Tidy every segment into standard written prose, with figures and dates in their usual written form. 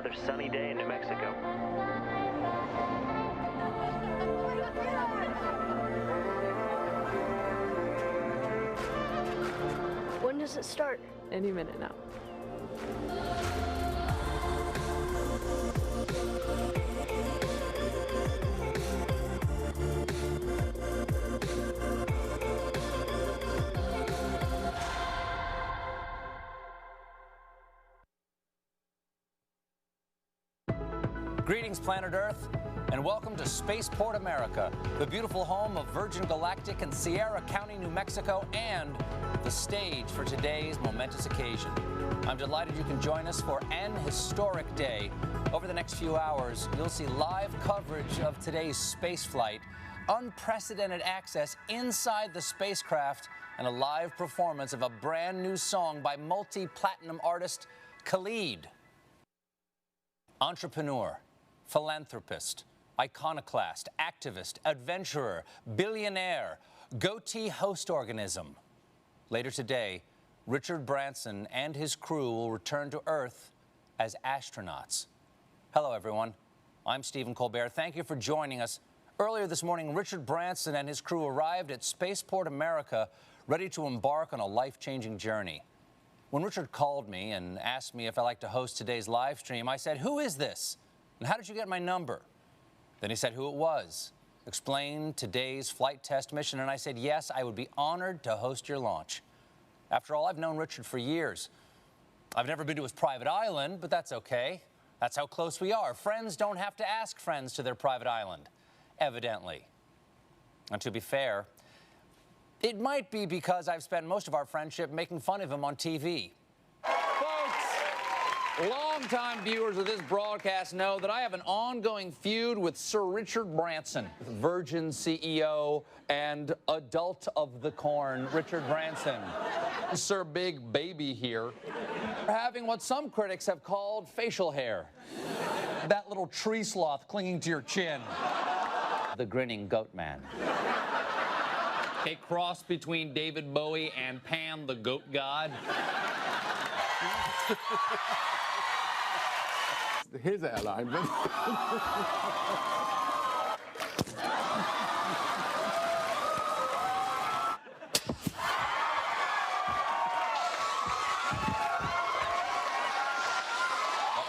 another sunny day in New Mexico. When does it start? Any minute now. Greetings, planet Earth, and welcome to Spaceport America, the beautiful home of Virgin Galactic in Sierra County, New Mexico, and the stage for today's momentous occasion. I'm delighted you can join us for an historic day. Over the next few hours, you'll see live coverage of today's space flight, unprecedented access inside the spacecraft, and a live performance of a brand new song by multi-platinum artist Khalid. Entrepreneur, philanthropist, iconoclast, activist, adventurer, billionaire, goatee host organism. Later today, Richard Branson and his crew will return to Earth as astronauts. Hello, everyone. I'm Stephen Colbert. Thank you for joining us. Earlier this morning, Richard Branson and his crew arrived at Spaceport America, ready to embark on a life-changing journey. When Richard called me and asked me if I'd like to host today's live stream, I said, "Who is this? And how did you get my number?" Then he said who it was, explained today's flight test mission, and I said, yes, I would be honored to host your launch. After all, I've known Richard for years. I've never been to his private island, but that's okay. That's how close we are. Friends don't have to ask friends to their private island, evidently. And to be fair, it might be because I've spent most of our friendship making fun of him on TV. Longtime viewers of this broadcast know that I have an ongoing feud with Sir Richard Branson, Virgin CEO and adult of the corn, Richard Branson. Sir Big Baby here, having what some critics have called facial hair. That little tree sloth clinging to your chin. The grinning goat man. A cross between David Bowie and Pan the goat god. His airline. Well,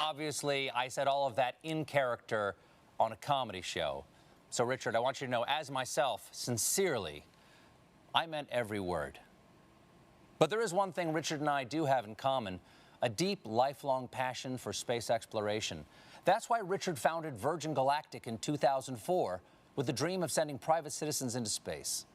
obviously, I said all of that in character on a comedy show. So, Richard, I want you to know, as myself, sincerely, I meant every word. But there is one thing Richard and I do have in common: a deep, lifelong passion for space exploration. That's why Richard founded Virgin Galactic in 2004 with the dream of sending private citizens into space.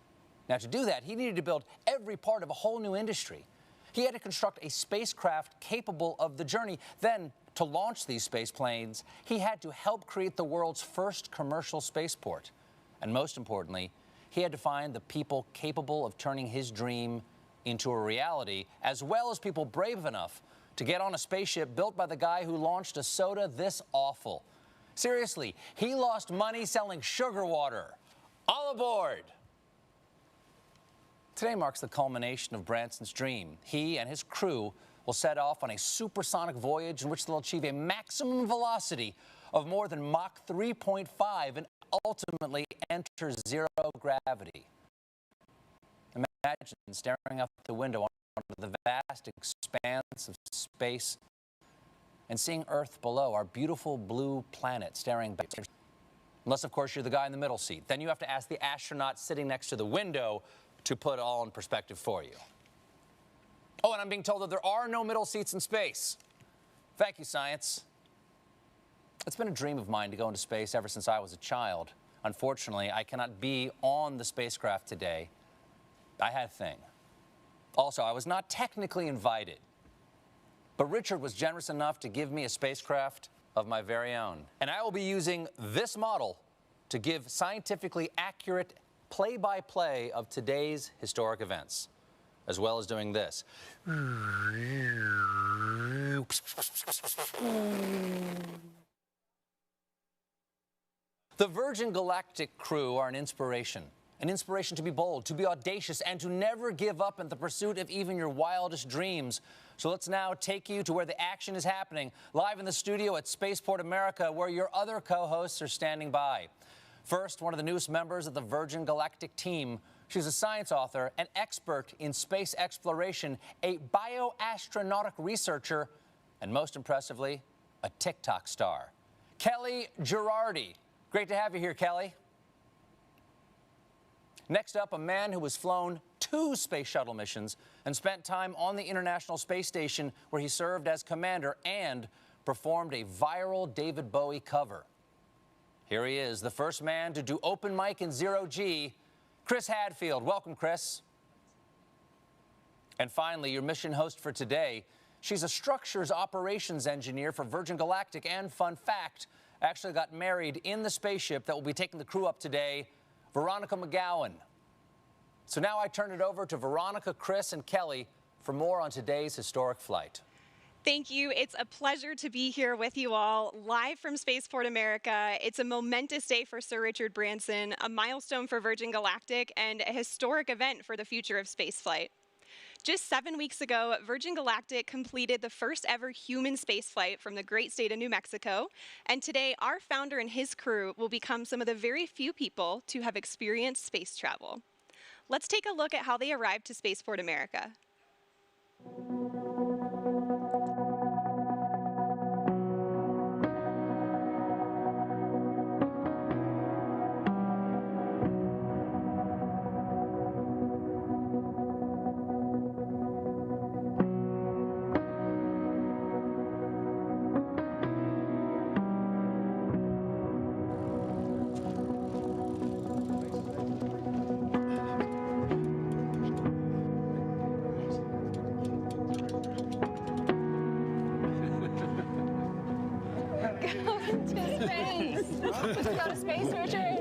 Now, to do that, he needed to build every part of a whole new industry. He had to construct a spacecraft capable of the journey. Then, to launch these space planes, he had to help create the world's first commercial spaceport. And most importantly, he had to find the people capable of turning his dream into a reality, as well as people brave enough to get on a spaceship built by the guy who launched a soda this awful. Seriously, he lost money selling sugar water. All aboard! Today marks the culmination of Branson's dream. He and his crew will set off on a supersonic voyage in which they'll achieve a maximum velocity of more than Mach 3.5 and ultimately enter zero gravity. Imagine staring out the window onto the vast expanse of space and seeing Earth below, our beautiful blue planet staring back. Unless, of course, you're the guy in the middle seat. Then you have to ask the astronaut sitting next to the window to put it all in perspective for you. Oh, and I'm being told that there are no middle seats in space. Thank you, science. It's been a dream of mine to go into space ever since I was a child. Unfortunately, I cannot be on the spacecraft today. I had a thing. Also, I was not technically invited, but Richard was generous enough to give me a spacecraft of my very own. And I will be using this model to give scientifically accurate play-by-play of today's historic events, as well as doing this. The Virgin Galactic crew are an inspiration to be bold, to be audacious, and to never give up in the pursuit of even your wildest dreams. So let's now take you to where the action is happening, live in the studio at Spaceport America, where your other co-hosts are standing by. First, one of the newest members of the Virgin Galactic team. She's a science author, an expert in space exploration, a bioastronautic researcher, and most impressively, a TikTok star. Kelly Girardi. Great to have you here, Kelly. Next up, a man who has flown 2 space shuttle missions and spent time on the International Space Station, where he served as commander and performed a viral David Bowie cover. Here he is, the first man to do open mic in zero-G, Chris Hadfield. Welcome, Chris. And finally, your mission host for today. She's a structures operations engineer for Virgin Galactic, and fun fact, actually got married in the spaceship that will be taking the crew up today, Veronica McGowan. So now I turn it over to Veronica, Chris, and Kelly for more on today's historic flight. Thank you. It's a pleasure to be here with you all, live from Spaceport America. It's a momentous day for Sir Richard Branson, a milestone for Virgin Galactic, and a historic event for the future of spaceflight. Just 7 weeks ago, Virgin Galactic completed the first ever human spaceflight from the great state of New Mexico, and today our founder and his crew will become some of the very few people to have experienced space travel. Let's take a look at how they arrived to Spaceport America. Let's go to space, Richard.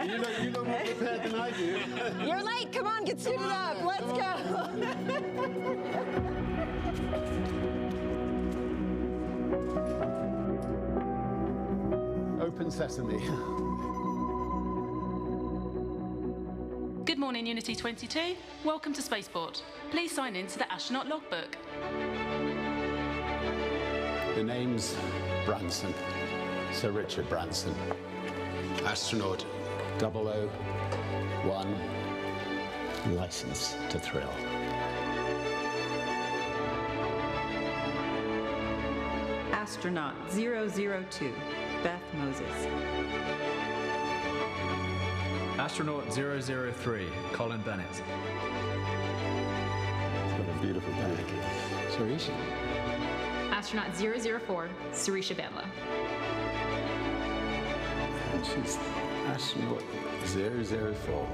You know more prepared than I do. You're late. Come on, get suited up. Let's go. Open sesame. Good morning, Unity 22. Welcome to Spaceport. Please sign in to the astronaut logbook. The name's Branson, Sir Richard Branson, astronaut 001, license to thrill. Astronaut 002, Beth Moses. Astronaut 003, Colin Bennett. It's got a beautiful bag. Sarisha. Astronaut 004, Sarisha Bamla. And she's astronaut 004.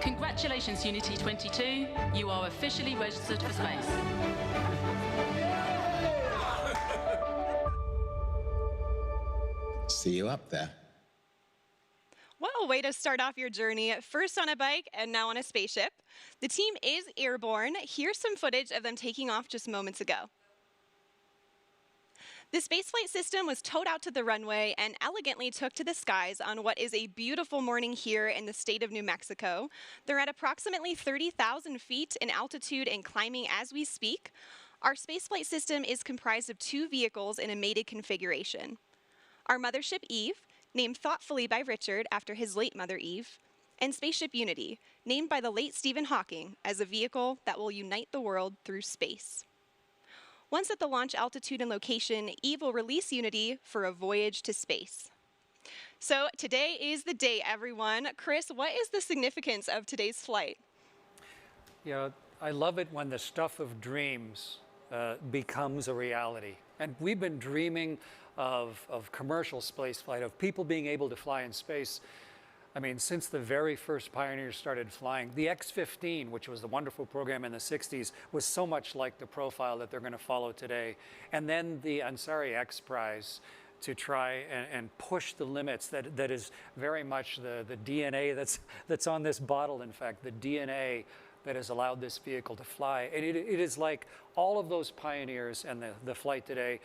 Congratulations, Unity 22. You are officially registered for space. See you up there. Well, way to start off your journey, first on a bike and now on a spaceship. The team is airborne. Here's some footage of them taking off just moments ago. The spaceflight system was towed out to the runway and elegantly took to the skies on what is a beautiful morning here in the state of New Mexico. They're at approximately 30,000 feet in altitude and climbing as we speak. Our spaceflight system is comprised of 2 vehicles in a mated configuration. Our mothership Eve, named thoughtfully by Richard after his late mother Eve, and Spaceship Unity, named by the late Stephen Hawking as a vehicle that will unite the world through space. Once at the launch altitude and location, Eve will release Unity for a voyage to space. So today is the day, everyone. Chris, what is the significance of today's flight? You know, I love it when the stuff of dreams becomes a reality. And we've been dreaming of commercial space flight, of people being able to fly in space. I mean, since the very first pioneers started flying, the X-15, which was the wonderful program in the 60s, was so much like the profile that they're going to follow today. And then the Ansari X Prize to try and push the limits. That is very much the DNA that's on this bottle, in fact, the DNA that has allowed this vehicle to fly. And it is like all of those pioneers and the flight today,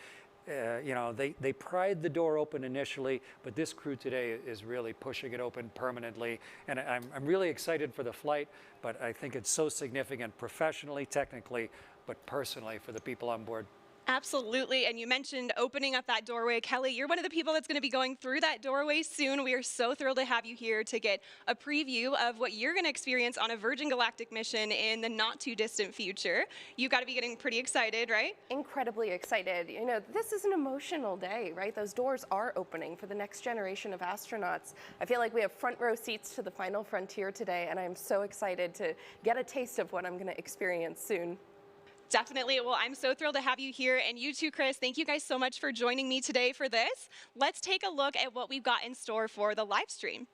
You know, they pried the door open initially, but this crew today is really pushing it open permanently. And I'm really excited for the flight, but I think it's so significant professionally, technically, but personally for the people on board. Absolutely. And you mentioned opening up that doorway. Kelly, you're one of the people that's going to be going through that doorway soon. We are so thrilled to have you here to get a preview of what you're going to experience on a Virgin Galactic mission in the not too distant future. You've got to be getting pretty excited, right? Incredibly excited. You know, this is an emotional day, right? Those doors are opening for the next generation of astronauts. I feel like we have front row seats to the final frontier today, and I'm so excited to get a taste of what I'm going to experience soon. Definitely. Well, I'm so thrilled to have you here. And you too, Chris. Thank you guys so much for joining me today for this. Let's take a look at what we've got in store for the live stream.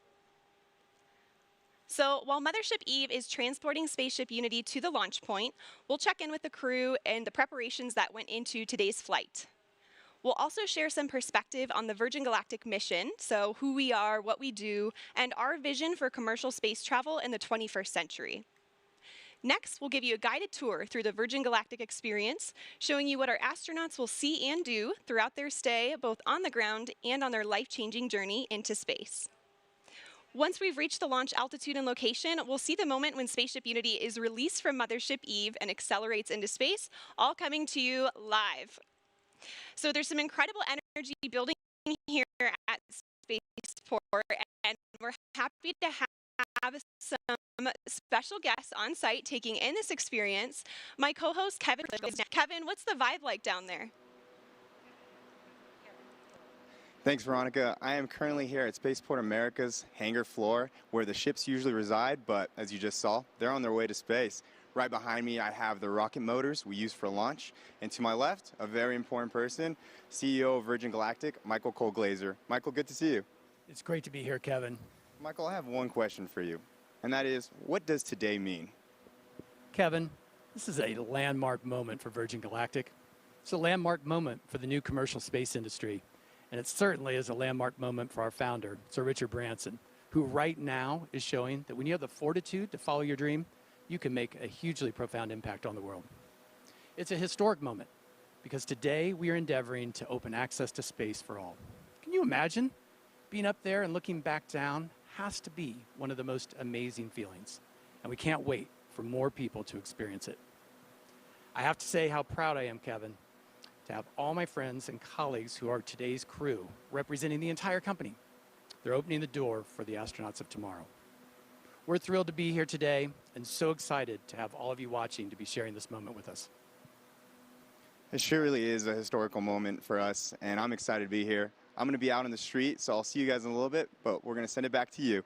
So while Mothership Eve is transporting Spaceship Unity to the launch point, we'll check in with the crew and the preparations that went into today's flight. We'll also share some perspective on the Virgin Galactic mission, so who we are, what we do, and our vision for commercial space travel in the 21st century. Next, we'll give you a guided tour through the Virgin Galactic experience, showing you what our astronauts will see and do throughout their stay, both on the ground and on their life-changing journey into space. Once we've reached the launch altitude and location, we'll see the moment when Spaceship Unity is released from Mothership Eve and accelerates into space, all coming to you live. So there's some incredible energy building here at Spaceport, and we're happy to have some special guests on site taking in this experience. My co-host Kevin. Kevin, what's the vibe like down there? Thanks, Veronica. I am currently here at Spaceport America's hangar floor, where the ships usually reside, but as you just saw, they're on their way to space. Right behind me, I have the rocket motors we use for launch, and to my left, a very important person, CEO of Virgin Galactic, Michael Cole-Glazer. Michael, good to see you. It's great to be here, Kevin. Michael, I have one question for you, and that is, what does today mean? Kevin, this is a landmark moment for Virgin Galactic. It's a landmark moment for the new commercial space industry, and it certainly is a landmark moment for our founder, Sir Richard Branson, who right now is showing that when you have the fortitude to follow your dream, you can make a hugely profound impact on the world. It's a historic moment because today we are endeavoring to open access to space for all. Can you imagine? Being up there and looking back down has to be one of the most amazing feelings, and we can't wait for more people to experience it. I have to say how proud I am, Kevin, to have all my friends and colleagues who are today's crew representing the entire company. They're opening the door for the astronauts of tomorrow. We're thrilled to be here today and so excited to have all of you watching to be sharing this moment with us. It sure really is a historical moment for us, and I'm excited to be here. I'm going to be out on the street, so I'll see you guys in a little bit, but we're going to send it back to you.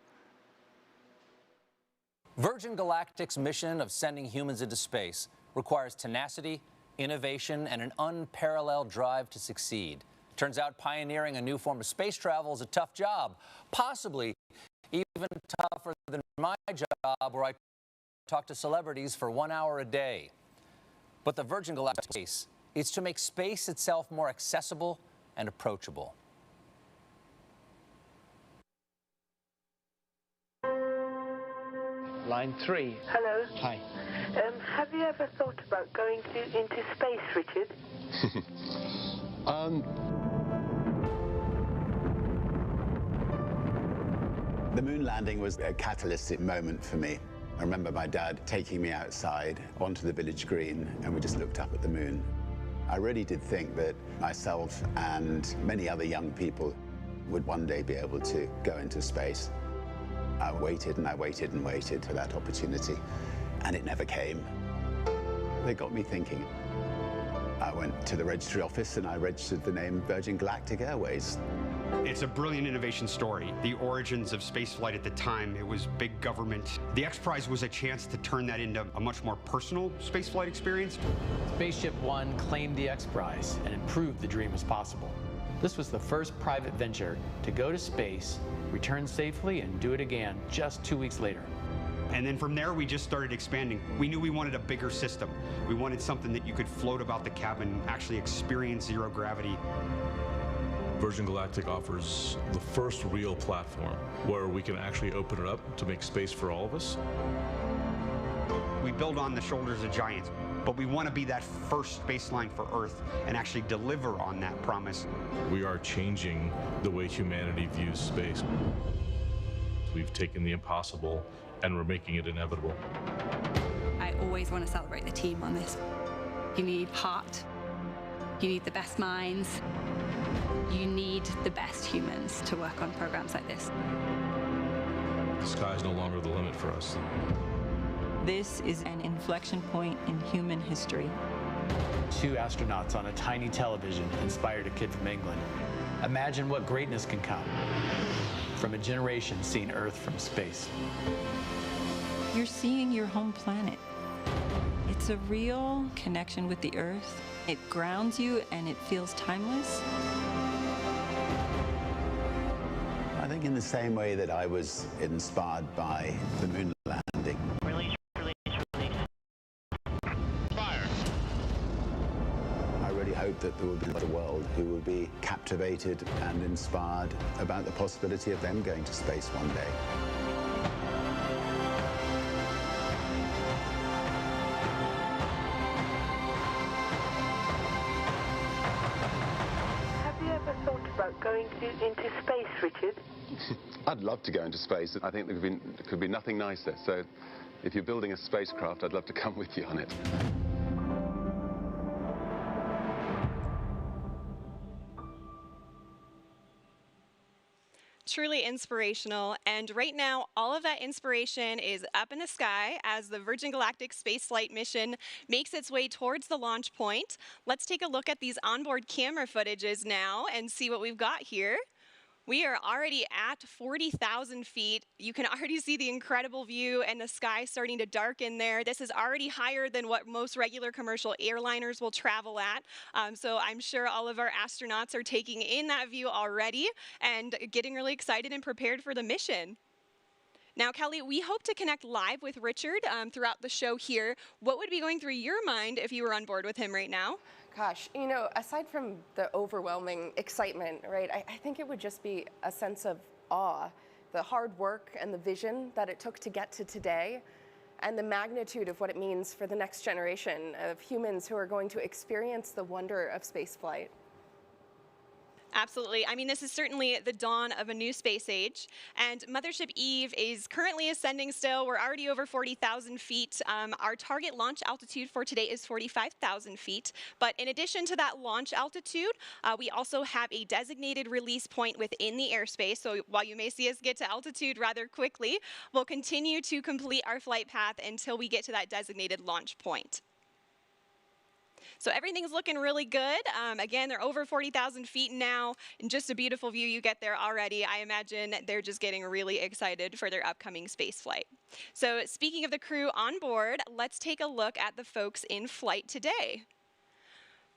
Virgin Galactic's mission of sending humans into space requires tenacity, innovation, and an unparalleled drive to succeed. Turns out pioneering a new form of space travel is a tough job, possibly even tougher than my job, where I talk to celebrities for 1 hour a day. But the Virgin Galactic space is to make space itself more accessible and approachable. Line 3. Hello. Hi. Have you ever thought about going into space, Richard? The moon landing was a catalytic moment for me. I remember my dad taking me outside onto the village green, and we just looked up at the moon. I really did think that myself and many other young people would one day be able to go into space. I waited and I waited and waited for that opportunity, and it never came. They got me thinking. I went to the registry office and I registered the name Virgin Galactic Airways. It's a brilliant innovation story. The origins of spaceflight at the time, it was big government. The X Prize was a chance to turn that into a much more personal spaceflight experience. Spaceship One claimed the X Prize, and it proved the dream was possible. This was the first private venture to go to space, return safely, and do it again just 2 weeks later. And then from there, we just started expanding. We knew we wanted a bigger system. We wanted something that you could float about the cabin, actually experience zero gravity. Virgin Galactic offers the first real platform where we can actually open it up to make space for all of us. We build on the shoulders of giants, but we want to be that first baseline for Earth and actually deliver on that promise. We are changing the way humanity views space. We've taken the impossible and we're making it inevitable. I always want to celebrate the team on this. You need heart. You need the best minds. You need the best humans to work on programs like this. The sky is no longer the limit for us. This is an inflection point in human history. 2 astronauts on a tiny television inspired a kid from England. Imagine what greatness can come from a generation seeing Earth from space. You're seeing your home planet. It's a real connection with the Earth. It grounds you and it feels timeless. I think in the same way that I was inspired by the moon landing. Release. Fire. I really hope that there will be a world who will be captivated and inspired about the possibility of them going to space one day. Have you ever thought about going into space, Richard? I'd love to go into space. I think there could be nothing nicer. So if you're building a spacecraft, I'd love to come with you on it. Truly inspirational, and right now all of that inspiration is up in the sky as the Virgin Galactic spaceflight mission makes its way towards the launch point. Let's take a look at these onboard camera footages now and see what we've got here. We are already at 40,000 feet. You can already see the incredible view and the sky starting to darken there. This is already higher than what most regular commercial airliners will travel at. So I'm sure all of our astronauts are taking in that view already and getting really excited and prepared for the mission. Now, Kelly, we hope to connect live with Richard throughout the show here. What would be going through your mind if you were on board with him right now? Gosh, you know, aside from the overwhelming excitement, right, I think it would just be a sense of awe, the hard work and the vision that it took to get to today, and the magnitude of what it means for the next generation of humans who are going to experience the wonder of spaceflight. Absolutely. I mean, this is certainly the dawn of a new space age, and Mothership Eve is currently ascending still. We're already over 40,000 feet. Our target launch altitude for today is 45,000 feet. But in addition to that launch altitude, we also have a designated release point within the airspace. So while you may see us get to altitude rather quickly, we'll continue to complete our flight path until we get to that designated launch point. So everything's looking really good. Again, they're over 40,000 feet now, and just a beautiful view you get there already. I imagine they're just getting really excited for their upcoming space flight. So speaking of the crew on board, let's take a look at the folks in flight today.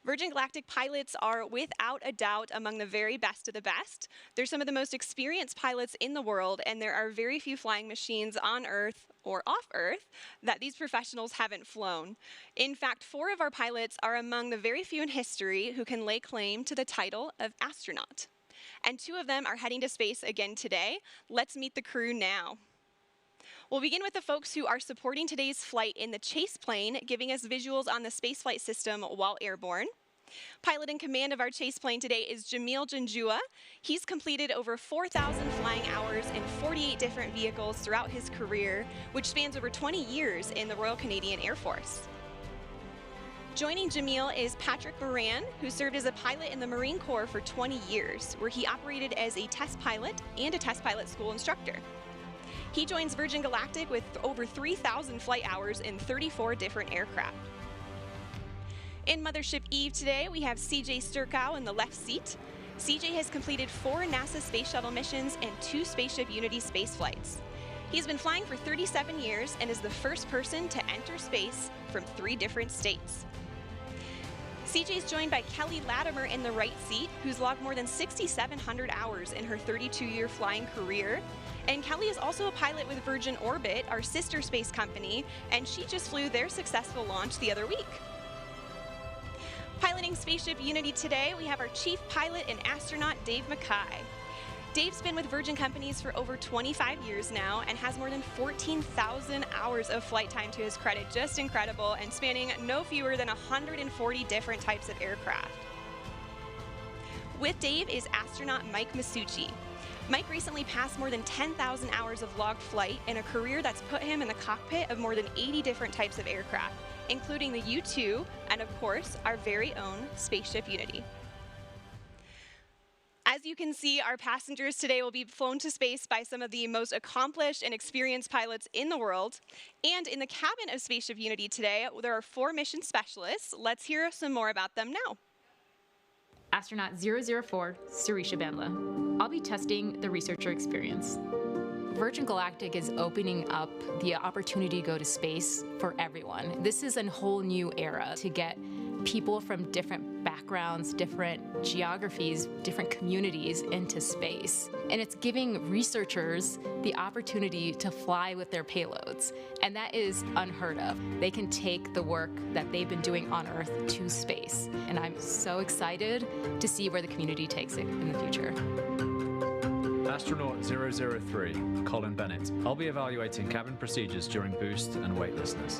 Virgin Galactic pilots are without a doubt among the very best of the best. They're some of the most experienced pilots in the world, and there are very few flying machines on Earth or off Earth that these professionals haven't flown. In fact, 4 of our pilots are among the very few in history who can lay claim to the title of astronaut. And 2 of them are heading to space again today. Let's meet the crew now. We'll begin with the folks who are supporting today's flight in the chase plane, giving us visuals on the spaceflight system while airborne. Pilot in command of our chase plane today is Jamil Janjua. He's completed over 4,000 flying hours in 48 different vehicles throughout his career, which spans over 20 years in the Royal Canadian Air Force. Joining Jamil is Patrick Moran, who served as a pilot in the Marine Corps for 20 years, where he operated as a test pilot and a test pilot school instructor. He joins Virgin Galactic with over 3,000 flight hours in 34 different aircraft. In Mothership Eve today, we have CJ Sturkow in the left seat. CJ has completed 4 NASA Space Shuttle missions and 2 Spaceship Unity space flights. He's been flying for 37 years and is the first person to enter space from 3 different states. CJ is joined by Kelly Latimer in the right seat, who's logged more than 6,700 hours in her 32-year flying career. And Kelly is also a pilot with Virgin Orbit, our sister space company, and she just flew their successful launch the other week. Piloting Spaceship Unity today, we have our chief pilot and astronaut, Dave Mackay. Dave's been with Virgin Companies for over 25 years now and has more than 14,000 hours of flight time to his credit. Just incredible, and spanning no fewer than 140 different types of aircraft. With Dave is astronaut Mike Masucci. Mike recently passed more than 10,000 hours of logged flight in a career that's put him in the cockpit of more than 80 different types of aircraft, including the U-2 and, of course, our very own Spaceship Unity. As you can see, our passengers today will be flown to space by some of the most accomplished and experienced pilots in the world. And in the cabin of Spaceship Unity today, there are 4 mission specialists. Let's hear some more about them now. Astronaut 004, Surisha Bandla. I'll be testing the researcher experience. Virgin Galactic is opening up the opportunity to go to space for everyone. This is a whole new era to get people from different backgrounds, different geographies, different communities into space. And it's giving researchers the opportunity to fly with their payloads. And that is unheard of. They can take the work that they've been doing on Earth to space. And I'm so excited to see where the community takes it in the future. Astronaut 003, Colin Bennett. I'll be evaluating cabin procedures during boost and weightlessness.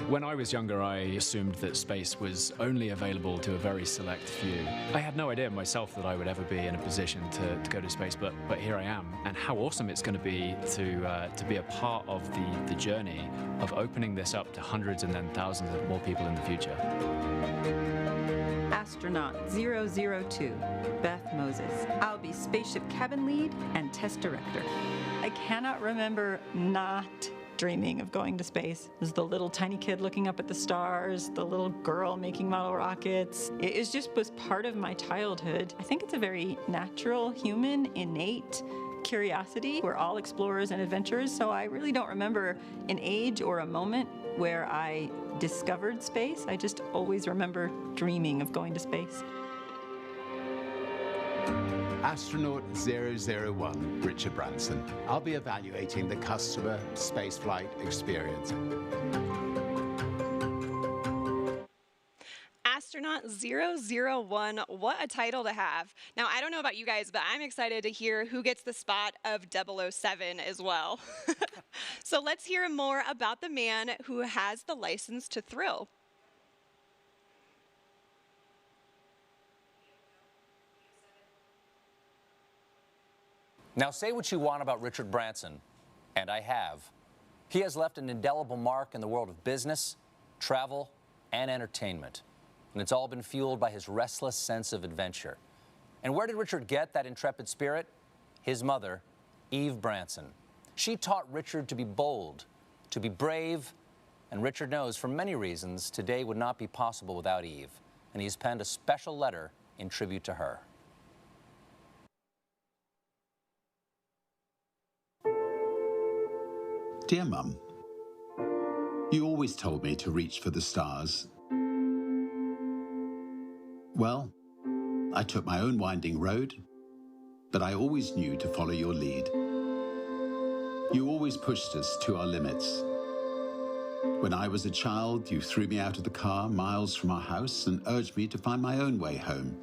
When I was younger, I assumed that space was only available to a very select few. I had no idea myself that I would ever be in a position to go to space, but here I am. And how awesome it's going to be a part of the journey of opening this up to hundreds and then thousands of more people in the future. Astronaut 002, Beth Moses. I'll be spaceship cabin lead and test director. I cannot remember not dreaming of going to space. There's the little tiny kid looking up at the stars, the little girl making model rockets. It was part of my childhood. I think it's a very natural, human, innate curiosity. We're all explorers and adventurers, so I really don't remember an age or a moment where I discovered space. I just always remember dreaming of going to space. Astronaut 001, Richard Branson. I'll be evaluating the customer spaceflight experience. Astronaut 001, what a title to have. Now, I don't know about you guys, but I'm excited to hear who gets the spot of 007 as well. So let's hear more about the man who has the license to thrill. Now, say what you want about Richard Branson, and I have. He has left an indelible mark in the world of business, travel, and entertainment. And it's all been fueled by his restless sense of adventure. And where did Richard get that intrepid spirit? His mother, Eve Branson. She taught Richard to be bold, to be brave, and Richard knows for many reasons today would not be possible without Eve. And he's penned a special letter in tribute to her. Dear Mum, you always told me to reach for the stars. Well, I took my own winding road, but I always knew to follow your lead. You always pushed us to our limits. When I was a child, you threw me out of the car miles from our house and urged me to find my own way home.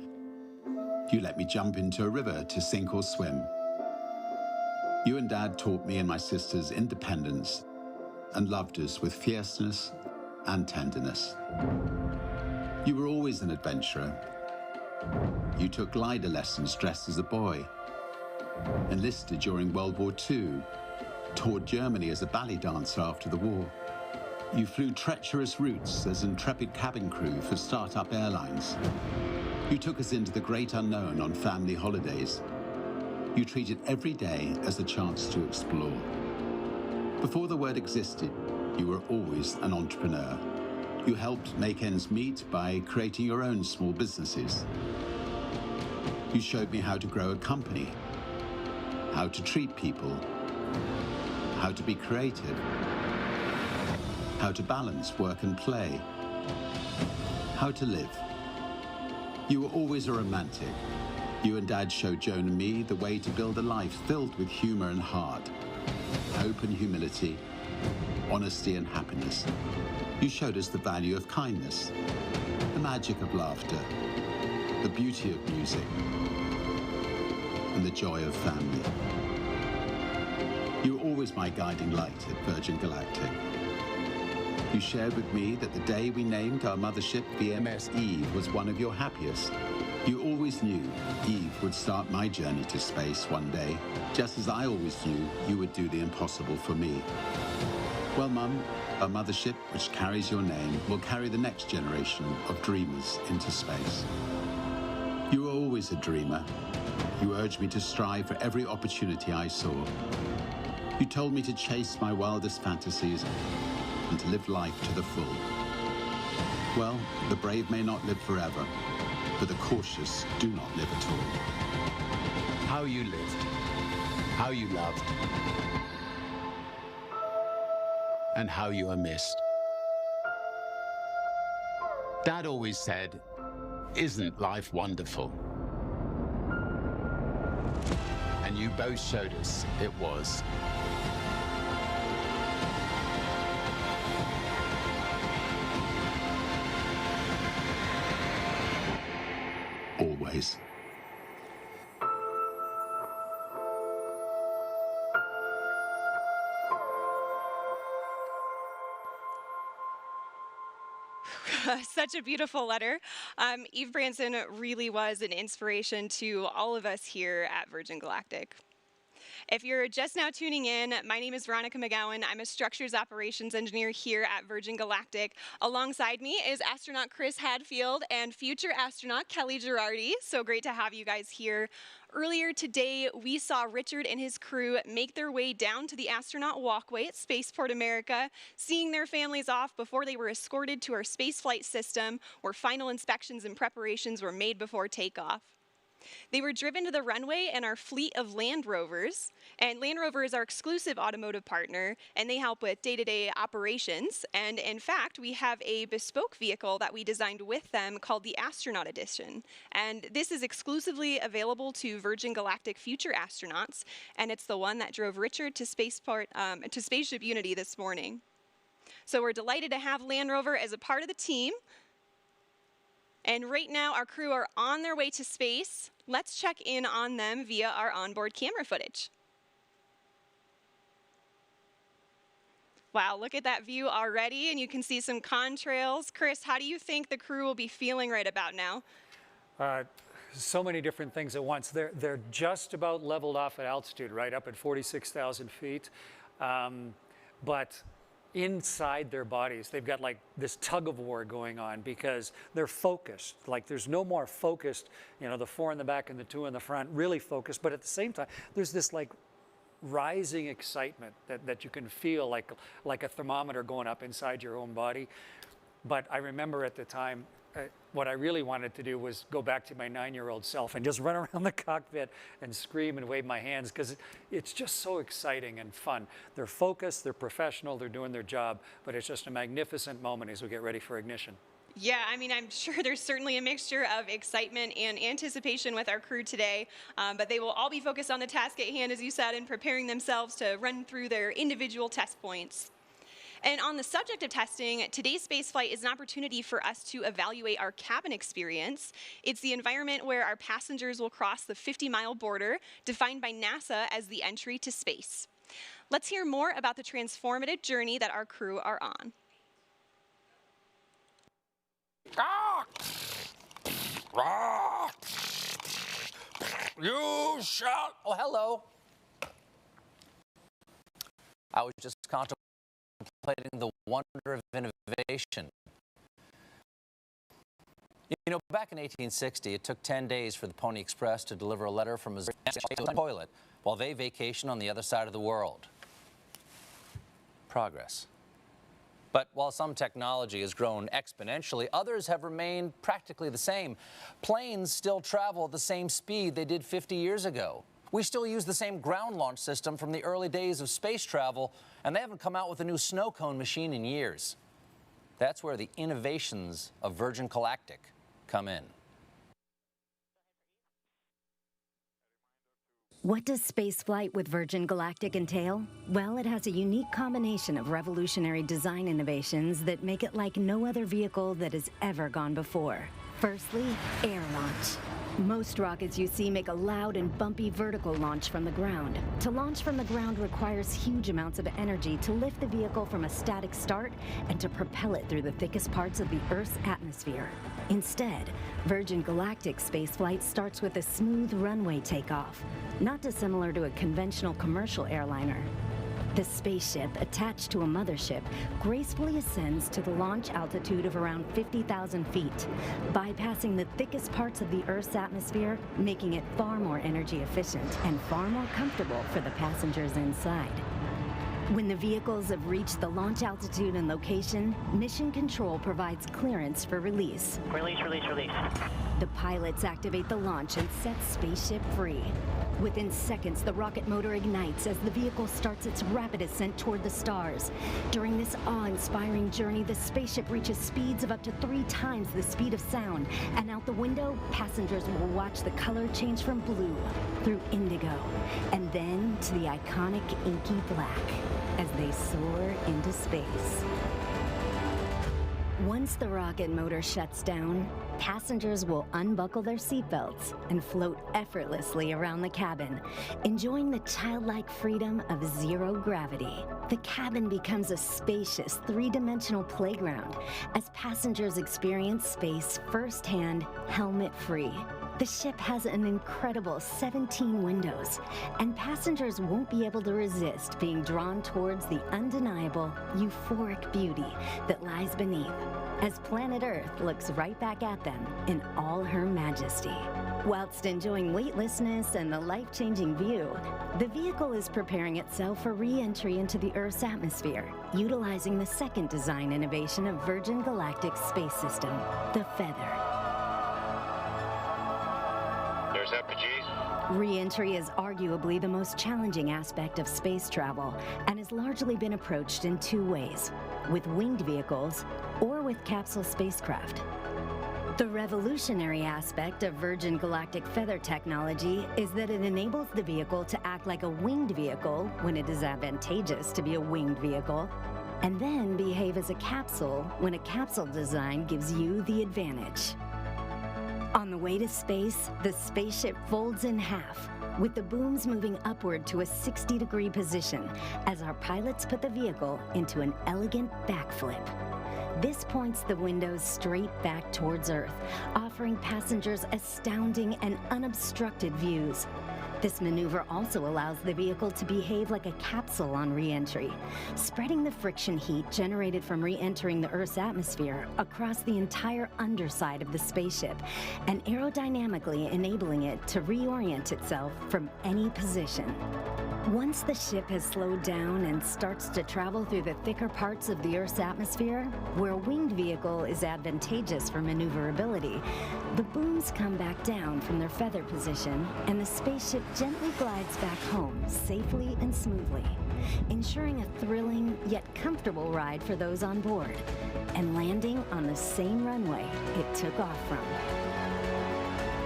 You let me jump into a river to sink or swim. You and Dad taught me and my sisters independence and loved us with fierceness and tenderness. You were always an adventurer. You took glider lessons dressed as a boy, enlisted during World War II, toured Germany as a ballet dancer after the war. You flew treacherous routes as intrepid cabin crew for start-up airlines. You took us into the great unknown on family holidays. You treated every day as a chance to explore. Before the word existed, you were always an entrepreneur. You helped make ends meet by creating your own small businesses. You showed me how to grow a company, how to treat people, how to be creative, how to balance work and play, how to live. You were always a romantic. You and Dad showed Joan and me the way to build a life filled with humor and heart, hope and humility, honesty and happiness. You showed us the value of kindness, the magic of laughter, the beauty of music. and the joy of family. You were always my guiding light at Virgin Galactic. You shared with me that the day we named our mothership VMS Eve was one of your happiest. You always knew Eve would start my journey to space one day, just as I always knew you would do the impossible for me. Well, Mum, our mothership, which carries your name, will carry the next generation of dreamers into space. You were always a dreamer. You urged me to strive for every opportunity I saw. You told me to chase my wildest fantasies and to live life to the full. Well, the brave may not live forever, but the cautious do not live at all. How you lived, how you loved, and how you are missed. Dad always said, "Isn't life wonderful?" And you both showed us it was. Always. Such a beautiful letter. Eve Branson really was an inspiration to all of us here at Virgin Galactic. If you're just now tuning in, my name is Veronica McGowan. I'm a structures operations engineer here at Virgin Galactic. Alongside me is astronaut Chris Hadfield and future astronaut Kelly Girardi. So great to have you guys here. Earlier today, we saw Richard and his crew make their way down to the astronaut walkway at Spaceport America, seeing their families off before they were escorted to our spaceflight system, where final inspections and preparations were made before takeoff. They were driven to the runway in our fleet of Land Rovers, and Land Rover is our exclusive automotive partner, and they help with day-to-day operations. And in fact, we have a bespoke vehicle that we designed with them called the Astronaut Edition. And this is exclusively available to Virgin Galactic future astronauts, and it's the one that drove Richard to Spaceship Unity this morning. So we're delighted to have Land Rover as a part of the team. And right now, our crew are on their way to space. Let's check in on them via our onboard camera footage. Wow, look at that view already, and you can see some contrails. Chris, how do you think the crew will be feeling right about now? So many different things at once. They're just about leveled off at altitude, right up at 46,000 feet. But inside their bodies, they've got like this tug of war going on because they're focused. Like there's no more focused, you know, the 4 in the back and the 2 in the front, really focused. But at the same time, there's this like rising excitement that you can feel like a thermometer going up inside your own body. But I remember at the time, what I really wanted to do was go back to my 9-year-old self and just run around the cockpit and scream and wave my hands because it's just so exciting and fun. They're focused, they're professional, they're doing their job, but it's just a magnificent moment as we get ready for ignition. Yeah, I mean, I'm sure there's certainly a mixture of excitement and anticipation with our crew today, but they will all be focused on the task at hand, as you said, and preparing themselves to run through their individual test points. And on the subject of testing, today's spaceflight is an opportunity for us to evaluate our cabin experience. It's the environment where our passengers will cross the 50-mile border, defined by NASA as the entry to space. Let's hear more about the transformative journey that our crew are on. You shall. Oh, hello. I was just contemplating the wonder of innovation. You know, back in 1860, it took 10 days for the Pony Express to deliver a letter from Missouri to the toilet while they vacation on the other side of the world. Progress. But while some technology has grown exponentially, others have remained practically the same. Planes still travel at the same speed they did 50 years ago. We still use the same ground launch system from the early days of space travel, and they haven't come out with a new snow cone machine in years. That's where the innovations of Virgin Galactic come in. What does spaceflight with Virgin Galactic entail? Well, it has a unique combination of revolutionary design innovations that make it like no other vehicle that has ever gone before. Firstly, air launch. Most rockets you see make a loud and bumpy vertical launch from the ground. To launch from the ground requires huge amounts of energy to lift the vehicle from a static start and to propel it through the thickest parts of the Earth's atmosphere. Instead, Virgin Galactic spaceflight starts with a smooth runway takeoff, not dissimilar to a conventional commercial airliner. The spaceship, attached to a mothership, gracefully ascends to the launch altitude of around 50,000 feet, bypassing the thickest parts of the Earth's atmosphere, making it far more energy efficient and far more comfortable for the passengers inside. When the vehicles have reached the launch altitude and location, Mission Control provides clearance for release. Release, release, release. The pilots activate the launch and set spaceship free. Within seconds, the rocket motor ignites as the vehicle starts its rapid ascent toward the stars. During this awe-inspiring journey, the spaceship reaches speeds of up to 3 times the speed of sound, and out the window, passengers will watch the color change from blue through indigo, and then to the iconic inky black as they soar into space. Once the rocket motor shuts down, passengers will unbuckle their seatbelts and float effortlessly around the cabin, enjoying the childlike freedom of zero gravity. The cabin becomes a spacious, 3-dimensional playground as passengers experience space firsthand, helmet-free. The ship has an incredible 17 windows, and passengers won't be able to resist being drawn towards the undeniable, euphoric beauty that lies beneath, as planet Earth looks right back at them in all her majesty. Whilst enjoying weightlessness and the life-changing view, the vehicle is preparing itself for re-entry into the Earth's atmosphere, utilizing the second design innovation of Virgin Galactic's space system, the Feather. There's FPGs. Re-entry is arguably the most challenging aspect of space travel and has largely been approached in 2 ways, with winged vehicles or with capsule spacecraft. The revolutionary aspect of Virgin Galactic Feather technology is that it enables the vehicle to act like a winged vehicle when it is advantageous to be a winged vehicle, and then behave as a capsule when a capsule design gives you the advantage. On the way to space, the spaceship folds in half, with the booms moving upward to a 60-degree position as our pilots put the vehicle into an elegant backflip. This points the windows straight back towards Earth, offering passengers astounding and unobstructed views. This maneuver also allows the vehicle to behave like a capsule on re-entry, spreading the friction heat generated from re-entering the Earth's atmosphere across the entire underside of the spaceship and aerodynamically enabling it to reorient itself from any position. Once the ship has slowed down and starts to travel through the thicker parts of the Earth's atmosphere, where a winged vehicle is advantageous for maneuverability, the booms come back down from their feather position and the spaceship gently glides back home safely and smoothly, ensuring a thrilling yet comfortable ride for those on board, and landing on the same runway it took off from.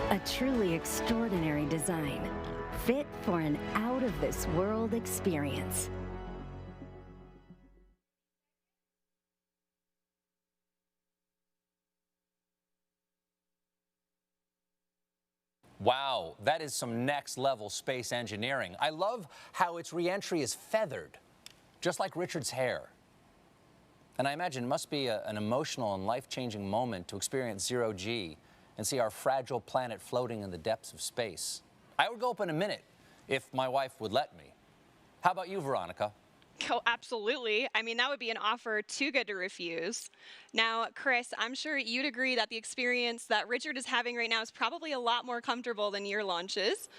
A truly extraordinary design, fit for an out-of-this-world experience. Wow, that is some next-level space engineering. I love how its re-entry is feathered, just like Richard's hair. And I imagine it must be an emotional and life-changing moment to experience zero-G and see our fragile planet floating in the depths of space. I would go up in a minute if my wife would let me. How about you, Veronica? Oh, absolutely. I mean, that would be an offer too good to refuse. Now, Chris, I'm sure you'd agree that the experience that Richard is having right now is probably a lot more comfortable than your launches.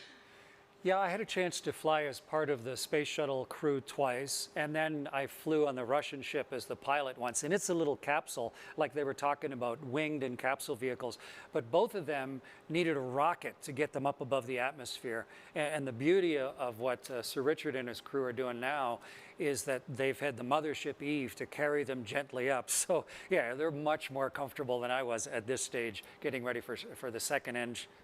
Yeah, I had a chance to fly as part of the space shuttle crew twice, and then I flew on the Russian ship as the pilot once. And it's a little capsule, like they were talking about winged and capsule vehicles. But both of them needed a rocket to get them up above the atmosphere. And the beauty of what Sir Richard and his crew are doing now is that they've had the mothership Eve to carry them gently up. So yeah, they're much more comfortable than I was at this stage, getting ready for the second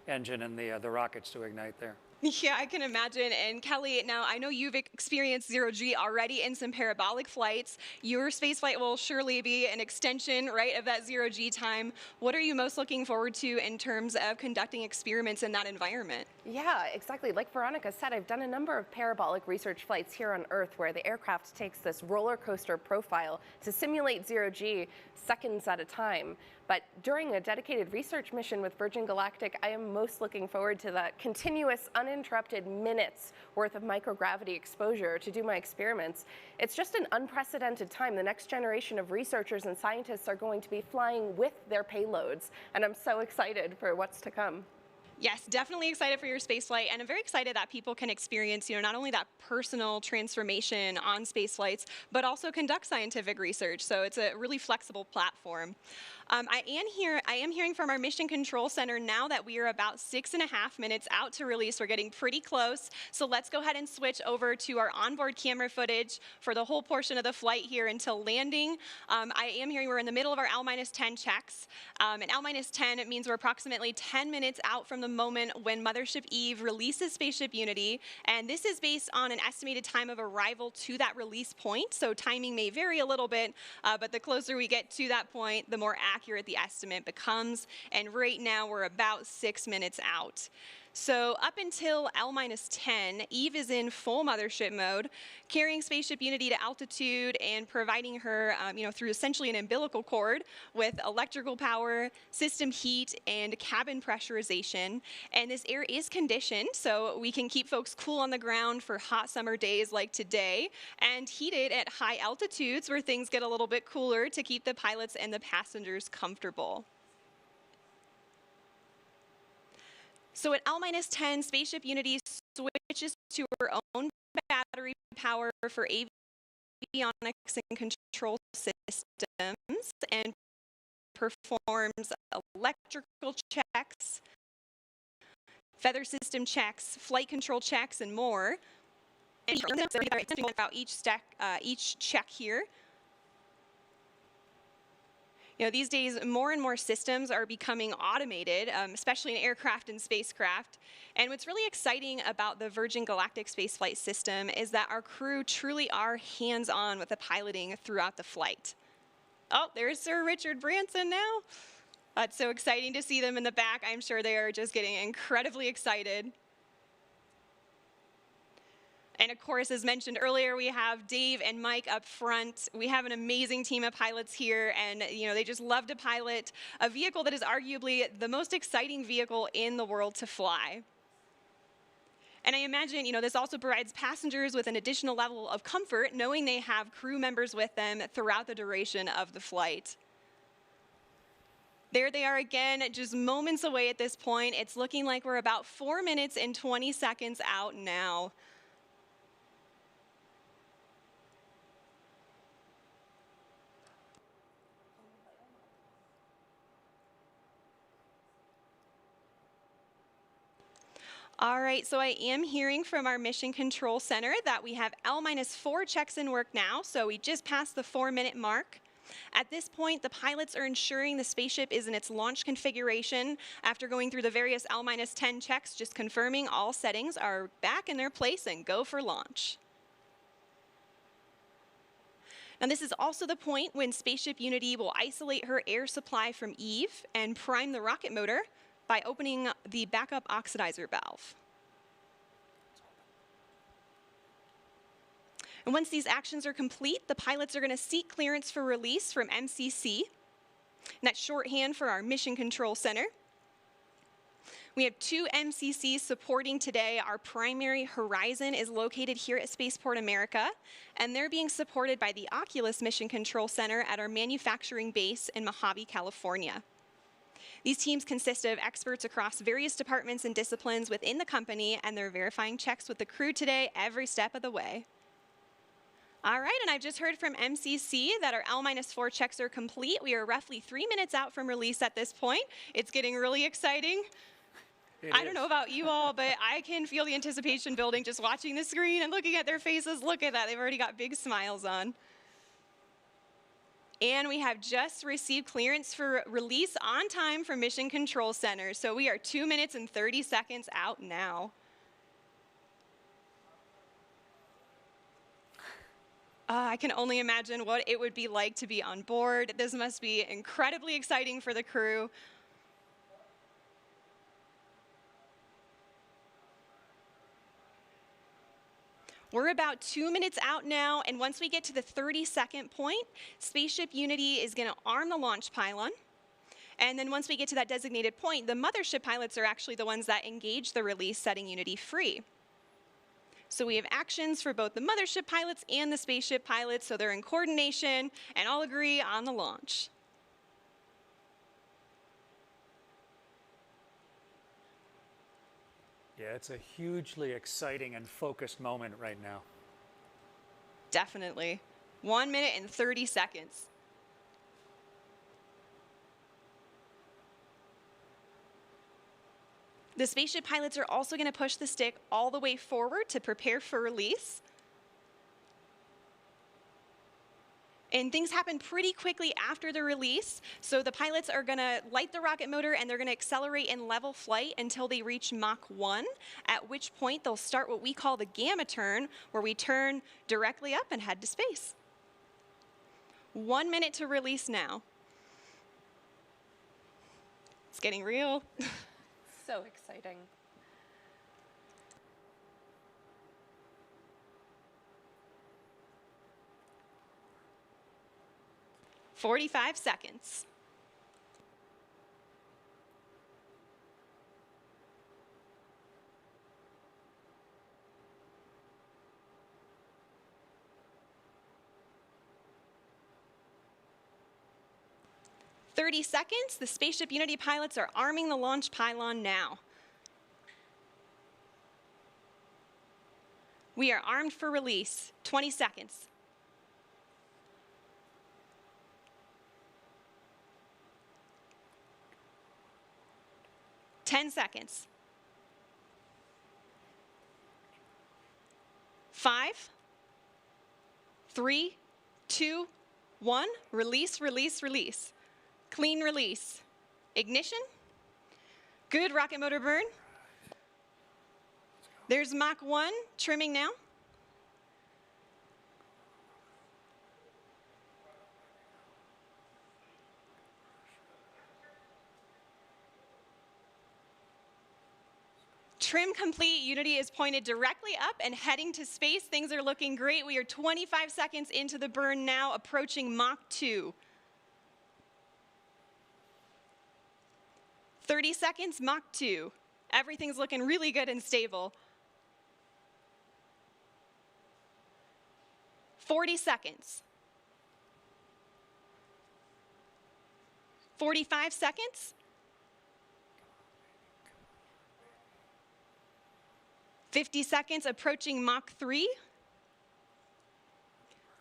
engine and the rockets to ignite there. Yeah, I can imagine. And Kelly, now I know you've experienced zero G already in some parabolic flights. Your space flight will surely be an extension, right, of that zero G time. What are you most looking forward to in terms of conducting experiments in that environment? Yeah, exactly. Like Veronica said, I've done a number of parabolic research flights here on Earth where the aircraft takes this roller coaster profile to simulate zero G seconds at a time. But during a dedicated research mission with Virgin Galactic, I am most looking forward to that continuous, uninterrupted minutes worth of microgravity exposure to do my experiments. It's just an unprecedented time. The next generation of researchers and scientists are going to be flying with their payloads, and I'm so excited for what's to come. Yes, definitely excited for your space flight, and I'm very excited that people can experience, not only that personal transformation on space flights, but also conduct scientific research. So it's a really flexible platform. I am hearing from our Mission Control Center now that we are about 6.5 minutes out to release. We're getting pretty close. So let's go ahead and switch over to our onboard camera footage for the whole portion of the flight here until landing. I am hearing we're in the middle of our L-10 checks. And L-10, it means we're approximately 10 minutes out from the moment when Mothership Eve releases Spaceship Unity. And this is based on an estimated time of arrival to that release point. So timing may vary a little bit, but the closer we get to that point, the more accurate the estimate becomes. And right now we're about 6 minutes out. So up until L-10, Eve is in full mothership mode, carrying Spaceship Unity to altitude and providing her, through essentially an umbilical cord with electrical power, system heat, and cabin pressurization. And this air is conditioned, so we can keep folks cool on the ground for hot summer days like today, and heated at high altitudes where things get a little bit cooler to keep the pilots and the passengers comfortable. So at L-10, Spaceship Unity switches to her own battery power for avionics and control systems and performs electrical checks, feather system checks, flight control checks, and more. And about each check here. These days, more and more systems are becoming automated, especially in aircraft and spacecraft. And what's really exciting about the Virgin Galactic spaceflight system is that our crew truly are hands-on with the piloting throughout the flight. Oh, there's Sir Richard Branson now. It's so exciting to see them in the back. I'm sure they are just getting incredibly excited. And of course, as mentioned earlier, we have Dave and Mike up front. We have an amazing team of pilots here, and they just love to pilot a vehicle that is arguably the most exciting vehicle in the world to fly. And I imagine, this also provides passengers with an additional level of comfort, knowing they have crew members with them throughout the duration of the flight. There they are again, just moments away at this point. It's looking like we're about 4 minutes and 20 seconds out now. All right, so I am hearing from our Mission Control Center that we have L-4 checks in work now, so we just passed the 4-minute mark. At this point, the pilots are ensuring the spaceship is in its launch configuration after going through the various L-10 checks, just confirming all settings are back in their place and go for launch. Now, this is also the point when Spaceship Unity will isolate her air supply from Eve and prime the rocket motor by opening the backup oxidizer valve. And once these actions are complete, the pilots are going to seek clearance for release from MCC. And that's shorthand for our Mission Control Center. We have 2 MCCs supporting today. Our primary Horizon is located here at Spaceport America, and they're being supported by the Oculus Mission Control Center at our manufacturing base in Mojave, California. These teams consist of experts across various departments and disciplines within the company, and they're verifying checks with the crew today every step of the way. All right, and I've just heard from MCC that our L-4 checks are complete. We are roughly 3 minutes out from release at this point. It's getting really exciting. I don't know about you all, but I can feel the anticipation building just watching the screen and looking at their faces. Look at that, they've already got big smiles on. And we have just received clearance for release on time from Mission Control Center. So we are 2 minutes and 30 seconds out now. I can only imagine what it would be like to be on board. This must be incredibly exciting for the crew. We're about 2 minutes out now, and once we get to the 30-second point, Spaceship Unity is going to arm the launch pylon. And then once we get to that designated point, the mothership pilots are actually the ones that engage the release, setting Unity free. So we have actions for both the mothership pilots and the spaceship pilots, so they're in coordination and all agree on the launch. Yeah, it's a hugely exciting and focused moment right now. Definitely. 1 minute and 30 seconds. The spaceship pilots are also going to push the stick all the way forward to prepare for release. And things happen pretty quickly after the release. So the pilots are going to light the rocket motor and they're going to accelerate in level flight until they reach Mach 1, at which point they'll start what we call the gamma turn, where we turn directly up and head to space. 1 minute to release now. It's getting real. So exciting. "45 seconds. "30 seconds. The Spaceship Unity pilots are arming the launch pylon now. We are armed for release. 20 seconds. "10 seconds. 5, 3, 2, 1. Release, release, release. Clean release. Ignition. Good rocket motor burn. There's Mach 1 trimming now. Trim complete. Unity is pointed directly up and heading to space. Things are looking great. We are 25 seconds into the burn now, approaching Mach 2. 30 seconds, Mach 2. Everything's looking really good and stable. 40 seconds. 45 seconds. 50 seconds, approaching Mach 3.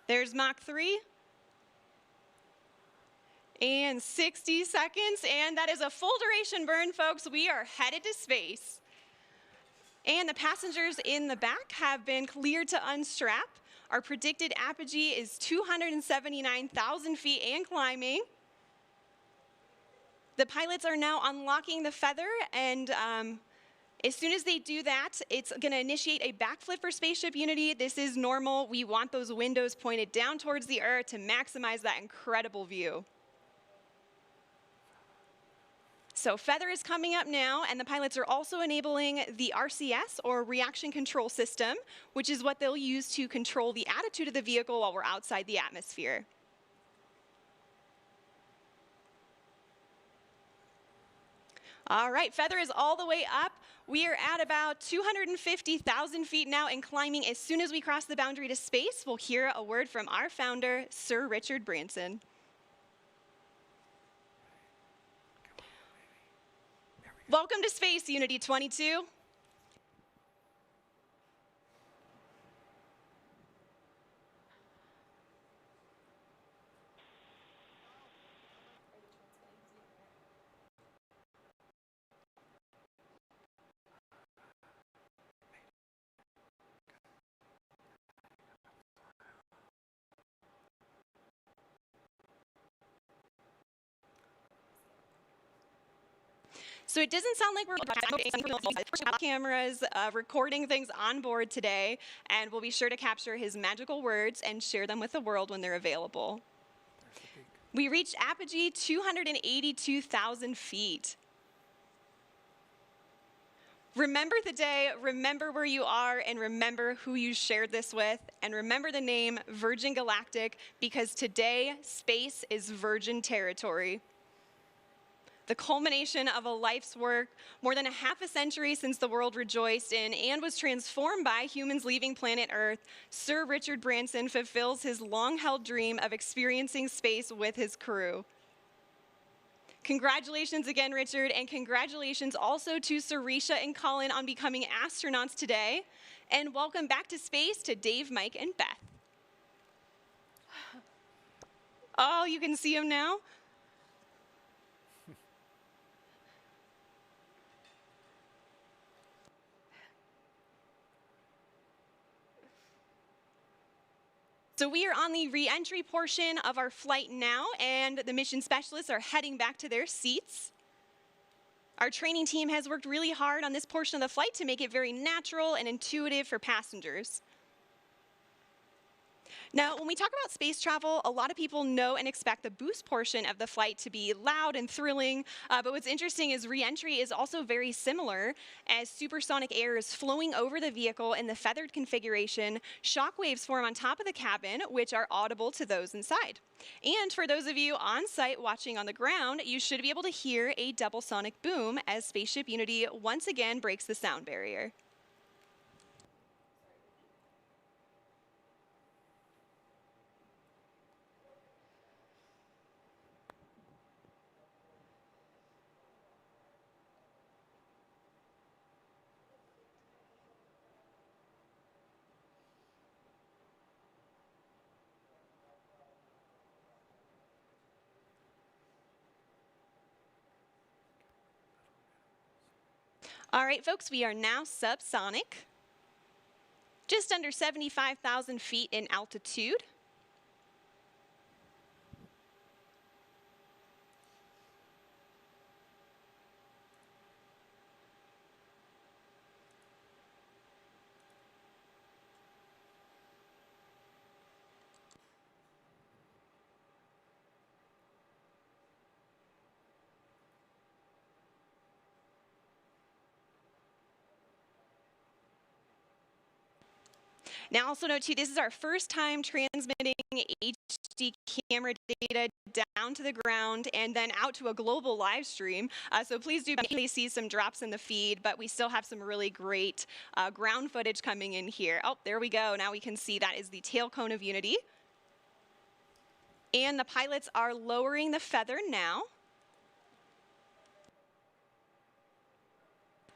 There's Mach 3. And 60 seconds, and that is a full duration burn, folks. We are headed to space. And the passengers in the back have been cleared to unstrap. Our predicted apogee is 279,000 feet and climbing. The pilots are now unlocking the feather, and as soon as they do that, it's going to initiate a backflip for Spaceship Unity. This is normal. We want those windows pointed down towards the Earth to maximize that incredible view. So feather is coming up now, and the pilots are also enabling the RCS, or reaction control system, which is what they'll use to control the attitude of the vehicle while we're outside the atmosphere. All right, feather is all the way up. We are at about 250,000 feet now and climbing. As soon as we cross the boundary to space, we'll hear a word from our founder, Sir Richard Branson. Welcome to Space, Unity 22. So it doesn't sound like we're cameras recording things on board today, and we'll be sure to capture his magical words and share them with the world when they're available. We reached apogee 282,000 feet. Remember the day, remember where you are, and remember who you shared this with, and remember the name Virgin Galactic, because today, space is virgin territory. The culmination of a life's work, more than a half a century since the world rejoiced in and was transformed by humans leaving planet Earth, Sir Richard Branson fulfills his long-held dream of experiencing space with his crew. Congratulations again, Richard, and congratulations also to Sarisha and Colin on becoming astronauts today. And welcome back to space to Dave, Mike, and Beth. Oh, you can see them now? So we are on the re-entry portion of our flight now, and the mission specialists are heading back to their seats. Our training team has worked really hard on this portion of the flight to make it very natural and intuitive for passengers. Now, when we talk about space travel, a lot of people know and expect the boost portion of the flight to be loud and thrilling, but what's interesting is re-entry is also very similar, as supersonic air is flowing over the vehicle in the feathered configuration. Shock waves form on top of the cabin, which are audible to those inside. And for those of you on site watching on the ground, you should be able to hear a double sonic boom as Spaceship Unity once again breaks the sound barrier. All right, folks, we are now subsonic, just under 75,000 feet in altitude. Now also note too, this is our first time transmitting HD camera data down to the ground and then out to a global live stream. So please do see some drops in the feed, but we still have some really great ground footage coming in here. Oh, there we go. Now we can see that is the tail cone of Unity. And the pilots are lowering the feather now.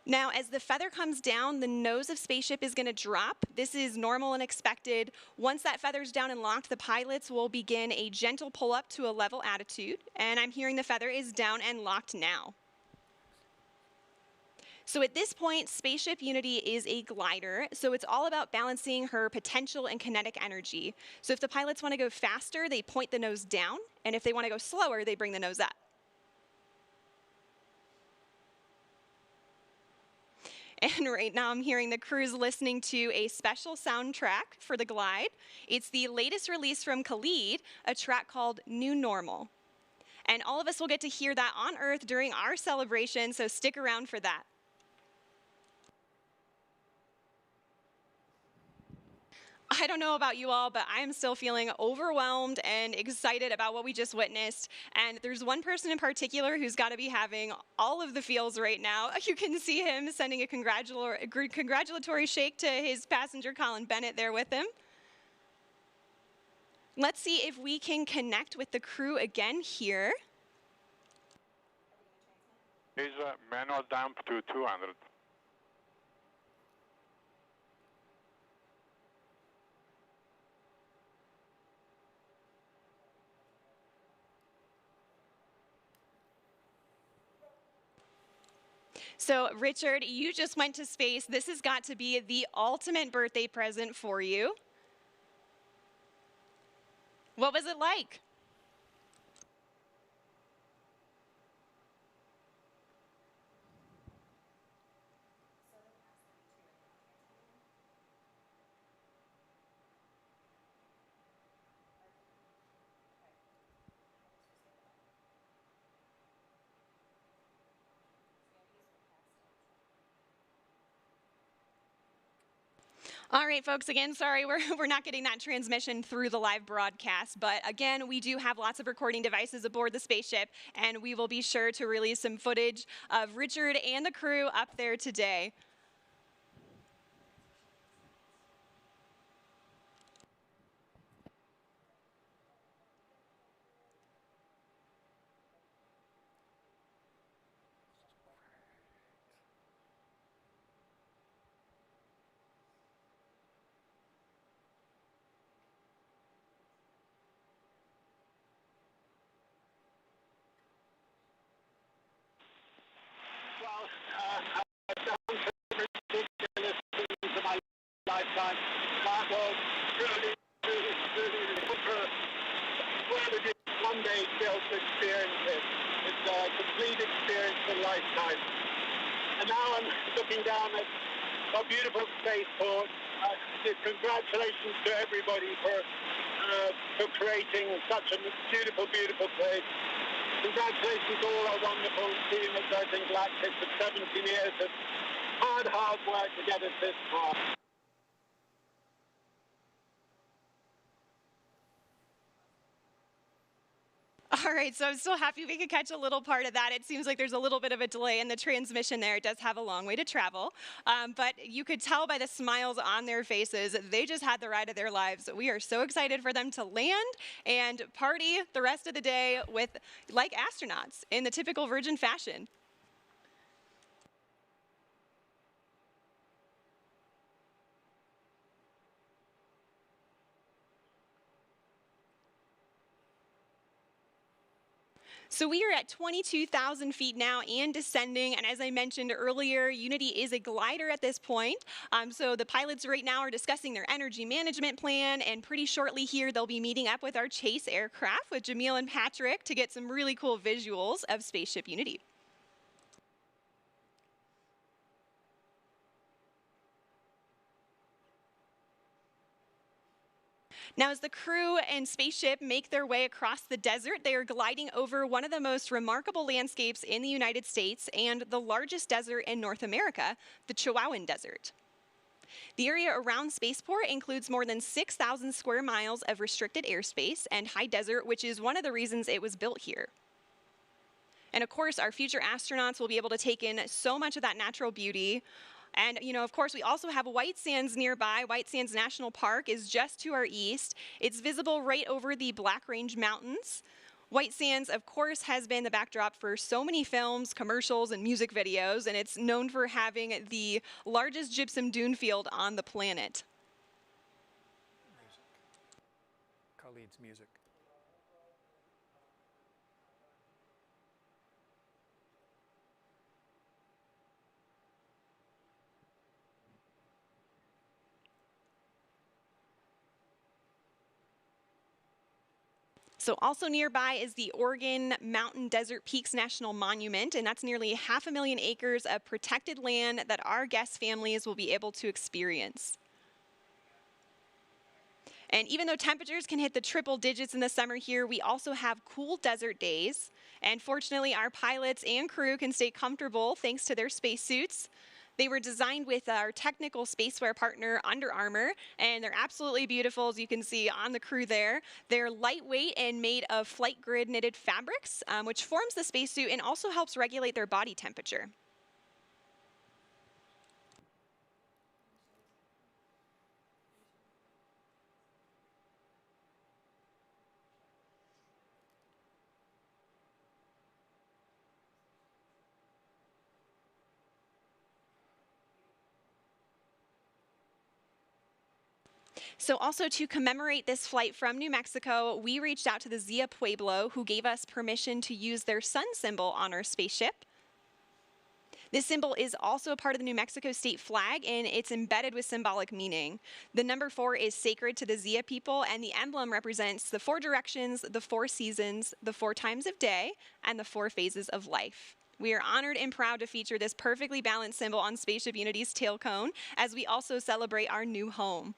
Now, as the feather comes down, the nose of Spaceship is going to drop. This is normal and expected. Once that feather's down and locked, the pilots will begin a gentle pull up to a level attitude. And I'm hearing the feather is down and locked now. So at this point, Spaceship Unity is a glider, so it's all about balancing her potential and kinetic energy. So if the pilots want to go faster, they point the nose down, and if they want to go slower, they bring the nose up. And right now I'm hearing the crew's listening to a special soundtrack for the glide. It's the latest release from Khalid, a track called New Normal. And all of us will get to hear that on Earth during our celebration, so stick around for that. I don't know about you all, but I am still feeling overwhelmed and excited about what we just witnessed. And there's one person in particular who's got to be having all of the feels right now. You can see him sending a congratulatory shake to his passenger, Colin Bennett, there with him. Let's see if we can connect with the crew again here. Is manual dump to 200. So, Richard, you just went to space. This has got to be the ultimate birthday present for you. What was it like? All right, folks, again, sorry, we're not getting that transmission through the live broadcast, but again, we do have lots of recording devices aboard the spaceship, and we will be sure to release some footage of Richard and the crew up there today. Lifetime. That was really one day to be able to experience it. It's a complete experience of a lifetime. And now I'm looking down at a beautiful spaceport. Congratulations to everybody for creating such a beautiful, beautiful place. Congratulations to all our wonderful team at Branson Galactic for 17 years of hard work to get us this far. All right, so I'm still happy we could catch a little part of that. It seems like there's a little bit of a delay in the transmission there. It does have a long way to travel. But you could tell by the smiles on their faces, they just had the ride of their lives. We are so excited for them to land and party the rest of the day with, like astronauts, in the typical Virgin fashion. So we are at 22,000 feet now and descending. And as I mentioned earlier, Unity is a glider at this point. So the pilots right now are discussing their energy management plan. And pretty shortly here, they'll be meeting up with our chase aircraft with Jamil and Patrick to get some really cool visuals of Spaceship Unity. Now, as the crew and spaceship make their way across the desert, they are gliding over one of the most remarkable landscapes in the United States and the largest desert in North America, the Chihuahuan Desert. The area around Spaceport includes more than 6,000 square miles of restricted airspace and high desert, which is one of the reasons it was built here. And of course, our future astronauts will be able to take in so much of that natural beauty. And, of course, we also have White Sands nearby. White Sands National Park is just to our east. It's visible right over the Black Range Mountains. White Sands, of course, has been the backdrop for so many films, commercials, and music videos, and it's known for having the largest gypsum dune field on the planet. Khalid's music. So also nearby is the Oregon Mountain Desert Peaks National Monument, and that's nearly 500,000 acres of protected land that our guest families will be able to experience. And even though temperatures can hit the triple digits in the summer here, we also have cool desert days. And fortunately, our pilots and crew can stay comfortable thanks to their spacesuits. They were designed with our technical spacewear partner, Under Armour, and they're absolutely beautiful, as you can see on the crew there. They're lightweight and made of flight grid knitted fabrics, which forms the spacesuit and also helps regulate their body temperature. So also to commemorate this flight from New Mexico, we reached out to the Zia Pueblo, who gave us permission to use their sun symbol on our spaceship. This symbol is also a part of the New Mexico state flag, and it's embedded with symbolic meaning. The number 4 is sacred to the Zia people, and the emblem represents the 4 directions, the 4 seasons, the 4 times of day, and the 4 phases of life. We are honored and proud to feature this perfectly balanced symbol on Spaceship Unity's tail cone, as we also celebrate our new home.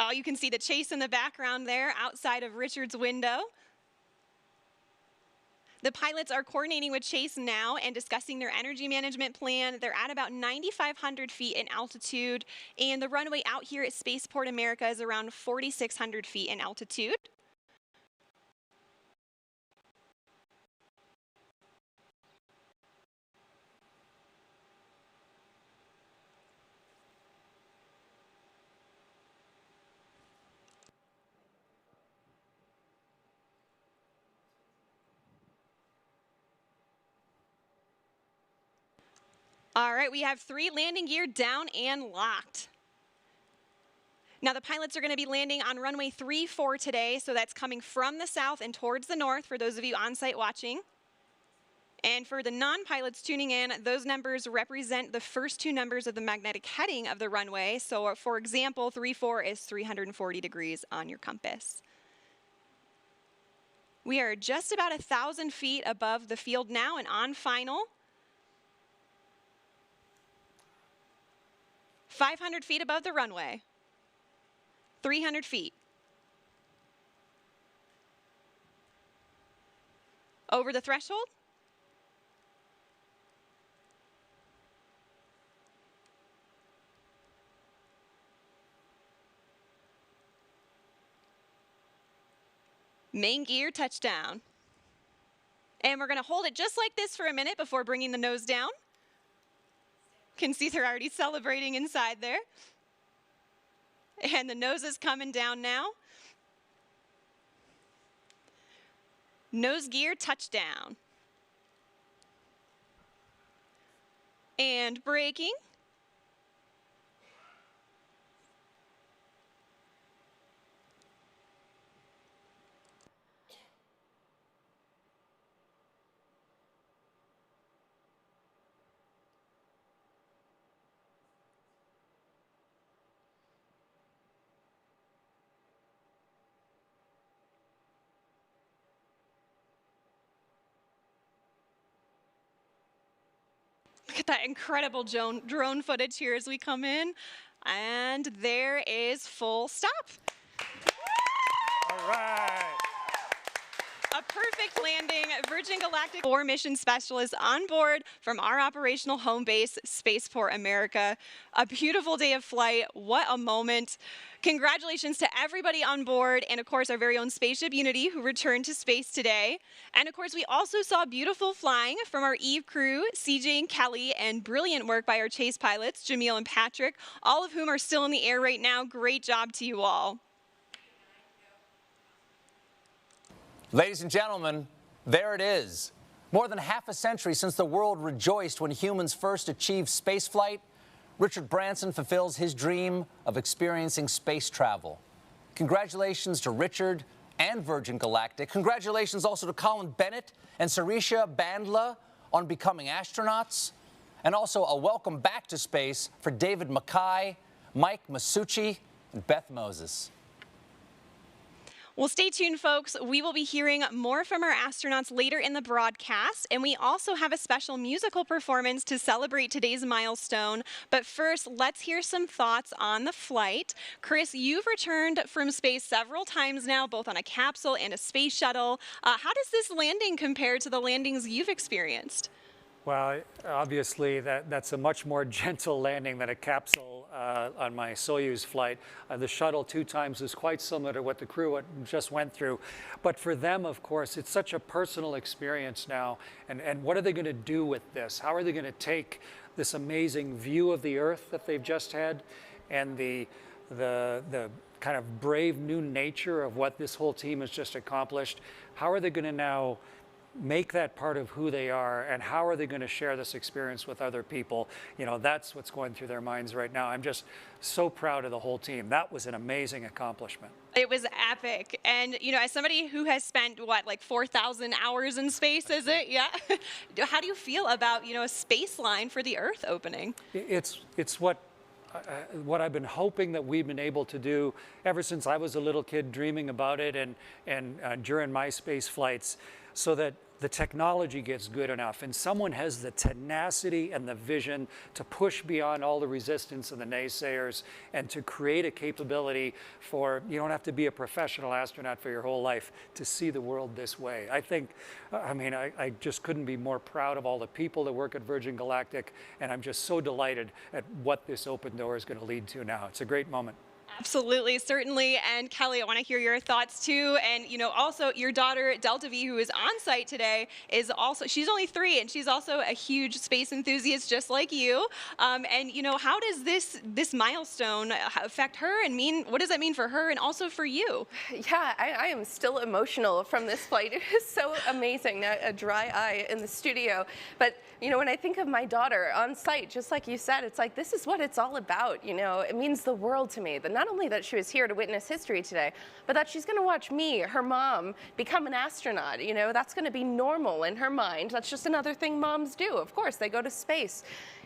Oh, you can see the chase in the background there outside of Richard's window. The pilots are coordinating with Chase now and discussing their energy management plan. They're at about 9,500 feet in altitude, and the runway out here at Spaceport America is around 4,600 feet in altitude. All right, we have 3 landing gear down and locked. Now the pilots are going to be landing on runway 34 today, so that's coming from the south and towards the north for those of you on site watching. And for the non-pilots tuning in, those numbers represent the first 2 numbers of the magnetic heading of the runway. So for example, 34 is 340 degrees on your compass. We are just about 1,000 feet above the field now and on final. 500 feet above the runway. 300 feet. Over the threshold. Main gear touchdown. And we're going to hold it just like this for a minute before bringing the nose down. Can see they're already celebrating inside there. And the nose is coming down now. Nose gear touchdown. And braking. Look at that incredible drone footage here as we come in. And there is full stop. All right. A perfect landing. Virgin Galactic 4 mission specialists on board from our operational home base, Spaceport America. A beautiful day of flight. What a moment. Congratulations to everybody on board, and of course our very own spaceship Unity, who returned to space today. And of course we also saw beautiful flying from our Eve crew, CJ and Kelly, and brilliant work by our chase pilots, Jamil and Patrick, all of whom are still in the air right now. Great job to you all. Ladies and gentlemen, there it is. More than half a century since the world rejoiced when humans first achieved spaceflight, Richard Branson fulfills his dream of experiencing space travel. Congratulations to Richard and Virgin Galactic. Congratulations also to Colin Bennett and Sirisha Bandla on becoming astronauts. And also a welcome back to space for David Mackay, Mike Masucci, and Beth Moses. Well, stay tuned, folks. We will be hearing more from our astronauts later in the broadcast, and we also have a special musical performance to celebrate today's milestone. But first, let's hear some thoughts on the flight. Chris, you've returned from space several times now, both on a capsule and a space shuttle. How does this landing compare to the landings you've experienced? Well, obviously, that's a much more gentle landing than a capsule on my Soyuz flight. The shuttle 2 times is quite similar to what the crew just went through. But for them, of course, it's such a personal experience now. And what are they going to do with this? How are they going to take this amazing view of the Earth that they've just had and the kind of brave new nature of what this whole team has just accomplished? How are they going to now make that part of who they are, and how are they going to share this experience with other people? You know, that's what's going through their minds right now. I'm just so proud of the whole team. That was an amazing accomplishment. It was epic. And, you know, as somebody who has spent, what, like 4,000 hours in space, is it? Yeah. How do you feel about, you know, a space line for the Earth opening? It's what I've been hoping that we've been able to do ever since I was a little kid dreaming about it and during my space flights. so that the technology gets good enough and someone has the tenacity and the vision to push beyond all the resistance and the naysayers and to create a capability for, you don't have to be a professional astronaut for your whole life to see the world this way. I think, I just couldn't be more proud of all the people that work at Virgin Galactic, and I'm just so delighted at what this open door is going to lead to now. It's a great moment. Absolutely, certainly. And Kelly, I want to hear your thoughts too. And, also your daughter, Delta V, who is on site today, is also, she's only 3 and she's also a huge space enthusiast just like you. How does this milestone affect her and what does that mean for her and also for you? Yeah, I am still emotional from this flight. It was so amazing, a dry eye in the studio. But, when I think of my daughter on site, just like you said, it's like, this is what it's all about. It means the world to me. That not only that she was here to witness history today, but that she's going to watch me, her mom, become an astronaut. That's going to be normal in her mind. That's just another thing moms do. Of course, they go to space.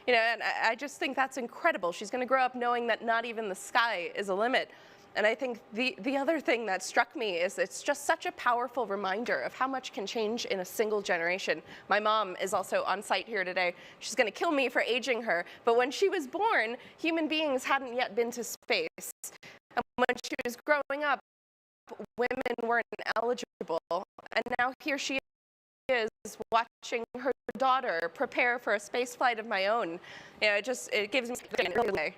And I just think that's incredible. She's going to grow up knowing that not even the sky is a limit. And I think the other thing that struck me is it's just such a powerful reminder of how much can change in a single generation. My mom is also on site here today. She's going to kill me for aging her, but when she was born, human beings hadn't yet been to space. And when she was growing up, women weren't eligible. And now here she is watching her daughter prepare for a space flight of my own. It gives me a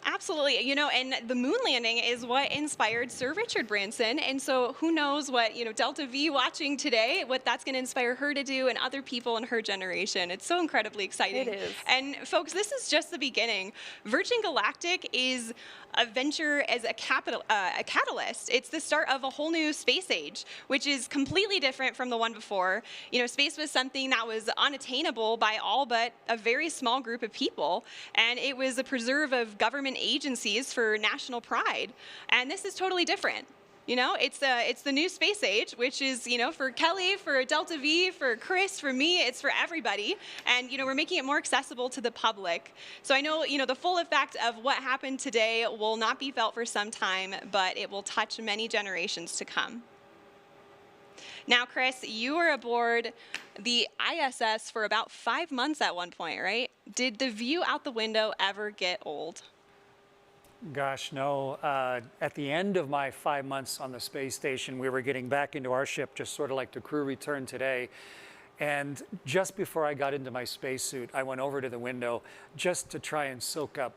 Absolutely. And the moon landing is what inspired Sir Richard Branson. And so who knows what, Delta V watching today, what that's going to inspire her to do and other people in her generation. It's so incredibly exciting. It is. And folks, this is just the beginning. Virgin Galactic is a venture as a catalyst. It's the start of a whole new space age, which is completely different from the one before. Space was something that was unattainable by all but a very small group of people. And it was a preserve of government agencies for national pride. And this is totally different. It's the new space age, which is, for Kelly, for Delta V, for Chris, for me, it's for everybody. And, we're making it more accessible to the public. So I know, the full effect of what happened today will not be felt for some time, but it will touch many generations to come. Now, Chris, you were aboard the ISS for about 5 months at one point, right? Did the view out the window ever get old? Gosh, no. At the end of my 5 months on the space station, we were getting back into our ship, just sort of like the crew returned today. And just before I got into my spacesuit, I went over to the window just to try and soak up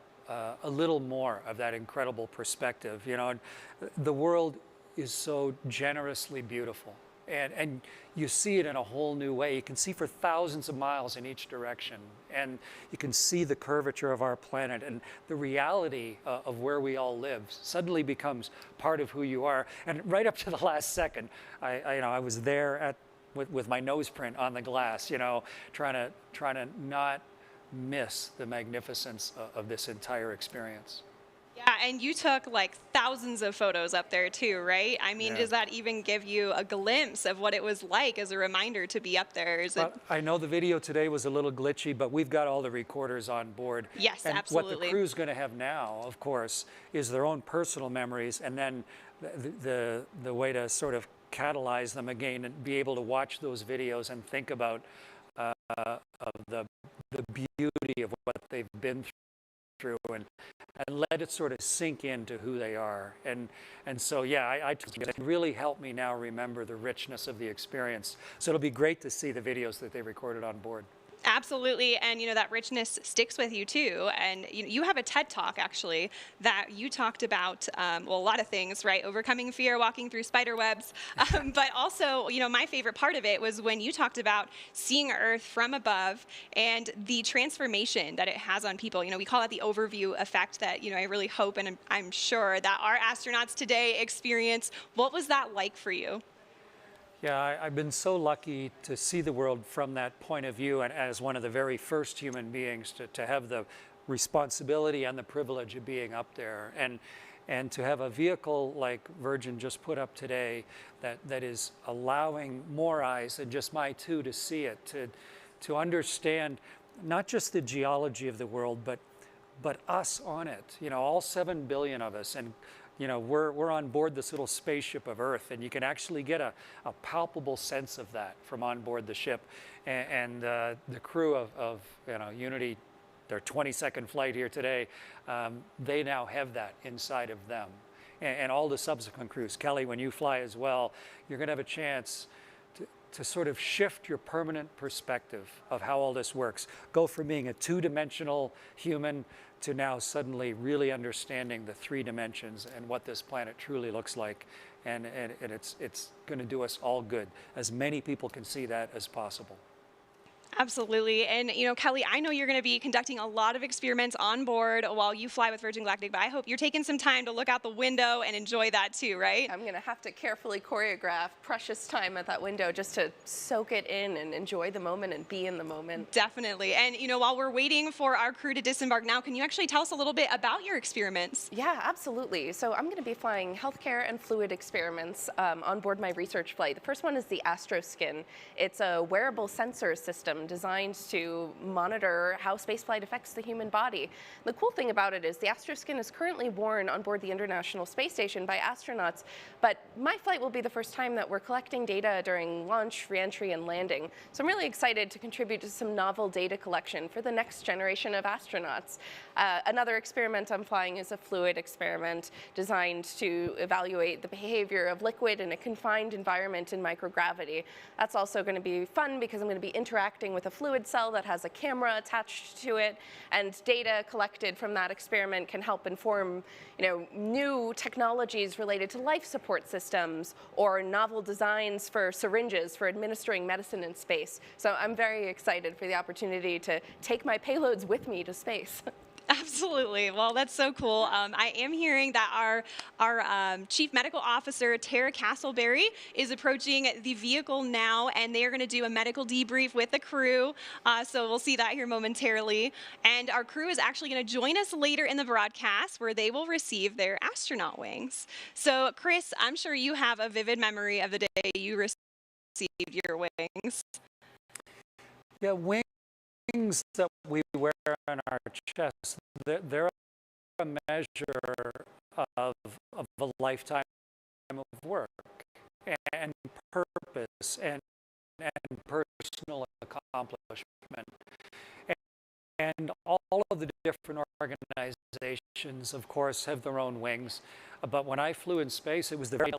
a little more of that incredible perspective. The world is so generously beautiful. And you see it in a whole new way. You can see for thousands of miles in each direction. And you can see the curvature of our planet, and the reality of where we all live suddenly becomes part of who you are. And right up to the last second, I was there with my nose print on the glass, trying to not miss the magnificence of this entire experience. Yeah, and you took like thousands of photos up there too, right? Yeah. Does that even give you a glimpse of what it was like as a reminder to be up there? I know the video today was a little glitchy, but we've got all the recorders on board. Yes, and absolutely. What the crew's going to have now, of course, is their own personal memories, and then the way to sort of catalyze them again and be able to watch those videos and think about of the beauty of what they've been through and let it sort of sink into who they are. And so, yeah, it really helped me now remember the richness of the experience. So it'll be great to see the videos that they recorded on board. Absolutely, and that richness sticks with you too. And you have a TED Talk actually that you talked about, a lot of things, right? Overcoming fear, walking through spider webs, but also, my favorite part of it was when you talked about seeing Earth from above and the transformation that it has on people. We call it the overview effect that I really hope and I'm sure that our astronauts today experience. What was that like for you? Yeah, I've been so lucky to see the world from that point of view, and as one of the very first human beings to have the responsibility and the privilege of being up there, and to have a vehicle like Virgin just put up today that is allowing more eyes than just my two to see it, to understand not just the geology of the world, but us on it. All 7 billion of us, and you know, we're on board this little spaceship of Earth, and you can actually get a palpable sense of that from on board the ship. And the crew of you know, Unity, their 22nd flight here today, they now have that inside of them. And all the subsequent crews. Kelly, when you fly as well, you're going to have a chance to sort of shift your permanent perspective of how all this works. Go from being a two-dimensional human to now suddenly really understanding the 3 dimensions and what this planet truly looks like. And it's going to do us all good. As many people can see that as possible. Absolutely. And, you know, Kelly, I know you're going to be conducting a lot of experiments on board while you fly with Virgin Galactic, but I hope you're taking some time to look out the window and enjoy that too, right? I'm going to have to carefully choreograph precious time at that window just to soak it in and enjoy the moment and be in the moment. Definitely. And, you know, while we're waiting for our crew to disembark now, can you actually tell us a little bit about your experiments? Yeah, absolutely. So I'm going to be flying healthcare and fluid experiments on board my research flight. The first one is the AstroSkin. It's a wearable sensor system designed to monitor how spaceflight affects the human body. The cool thing about it is the AstroSkin is currently worn on board the International Space Station by astronauts, but my flight will be the first time that we're collecting data during launch, reentry, and landing. So I'm really excited to contribute to some novel data collection for the next generation of astronauts. Another experiment I'm flying is a fluid experiment designed to evaluate the behavior of liquid in a confined environment in microgravity. That's also going to be fun because I'm going to be interacting with a fluid cell that has a camera attached to it, and data collected from that experiment can help inform, you know, new technologies related to life support systems or novel designs for syringes for administering medicine in space. So I'm very excited for the opportunity to take my payloads with me to space. Absolutely. Well, that's so cool. I am hearing that our Chief Medical Officer, Tara Castleberry, is approaching the vehicle now, and they are going to do a medical debrief with the crew. So we'll see that here momentarily. And our crew is actually going to join us later in the broadcast, where they will receive their astronaut wings. So, Chris, I'm sure you have a vivid memory of the day you received your wings. Yeah, wings that we wear on our chest, they're a measure of a lifetime of work and purpose and personal accomplishment. And all of the different organizations, of course, have their own wings. But when I flew in space, it was the very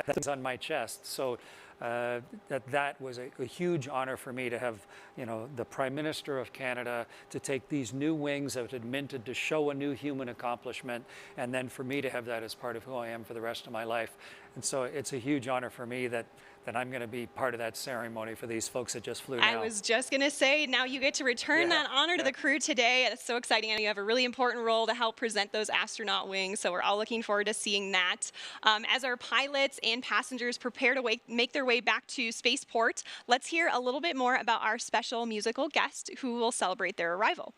that's on my chest. So that was a huge honor for me to have, you know, the Prime Minister of Canada to take these new wings that had minted to show a new human accomplishment, and then for me to have that as part of who I am for the rest of my life. And so it's a huge honor for me that I'm going to be part of that ceremony for these folks that just flew now. I was just going to say, now you get to return that honor to the crew today. That's so exciting. And you have a really important role to help present those astronaut wings. So we're all looking forward to seeing that. As our pilots and passengers prepare to make their way back to spaceport, let's hear a little bit more about our special musical guest who will celebrate their arrival.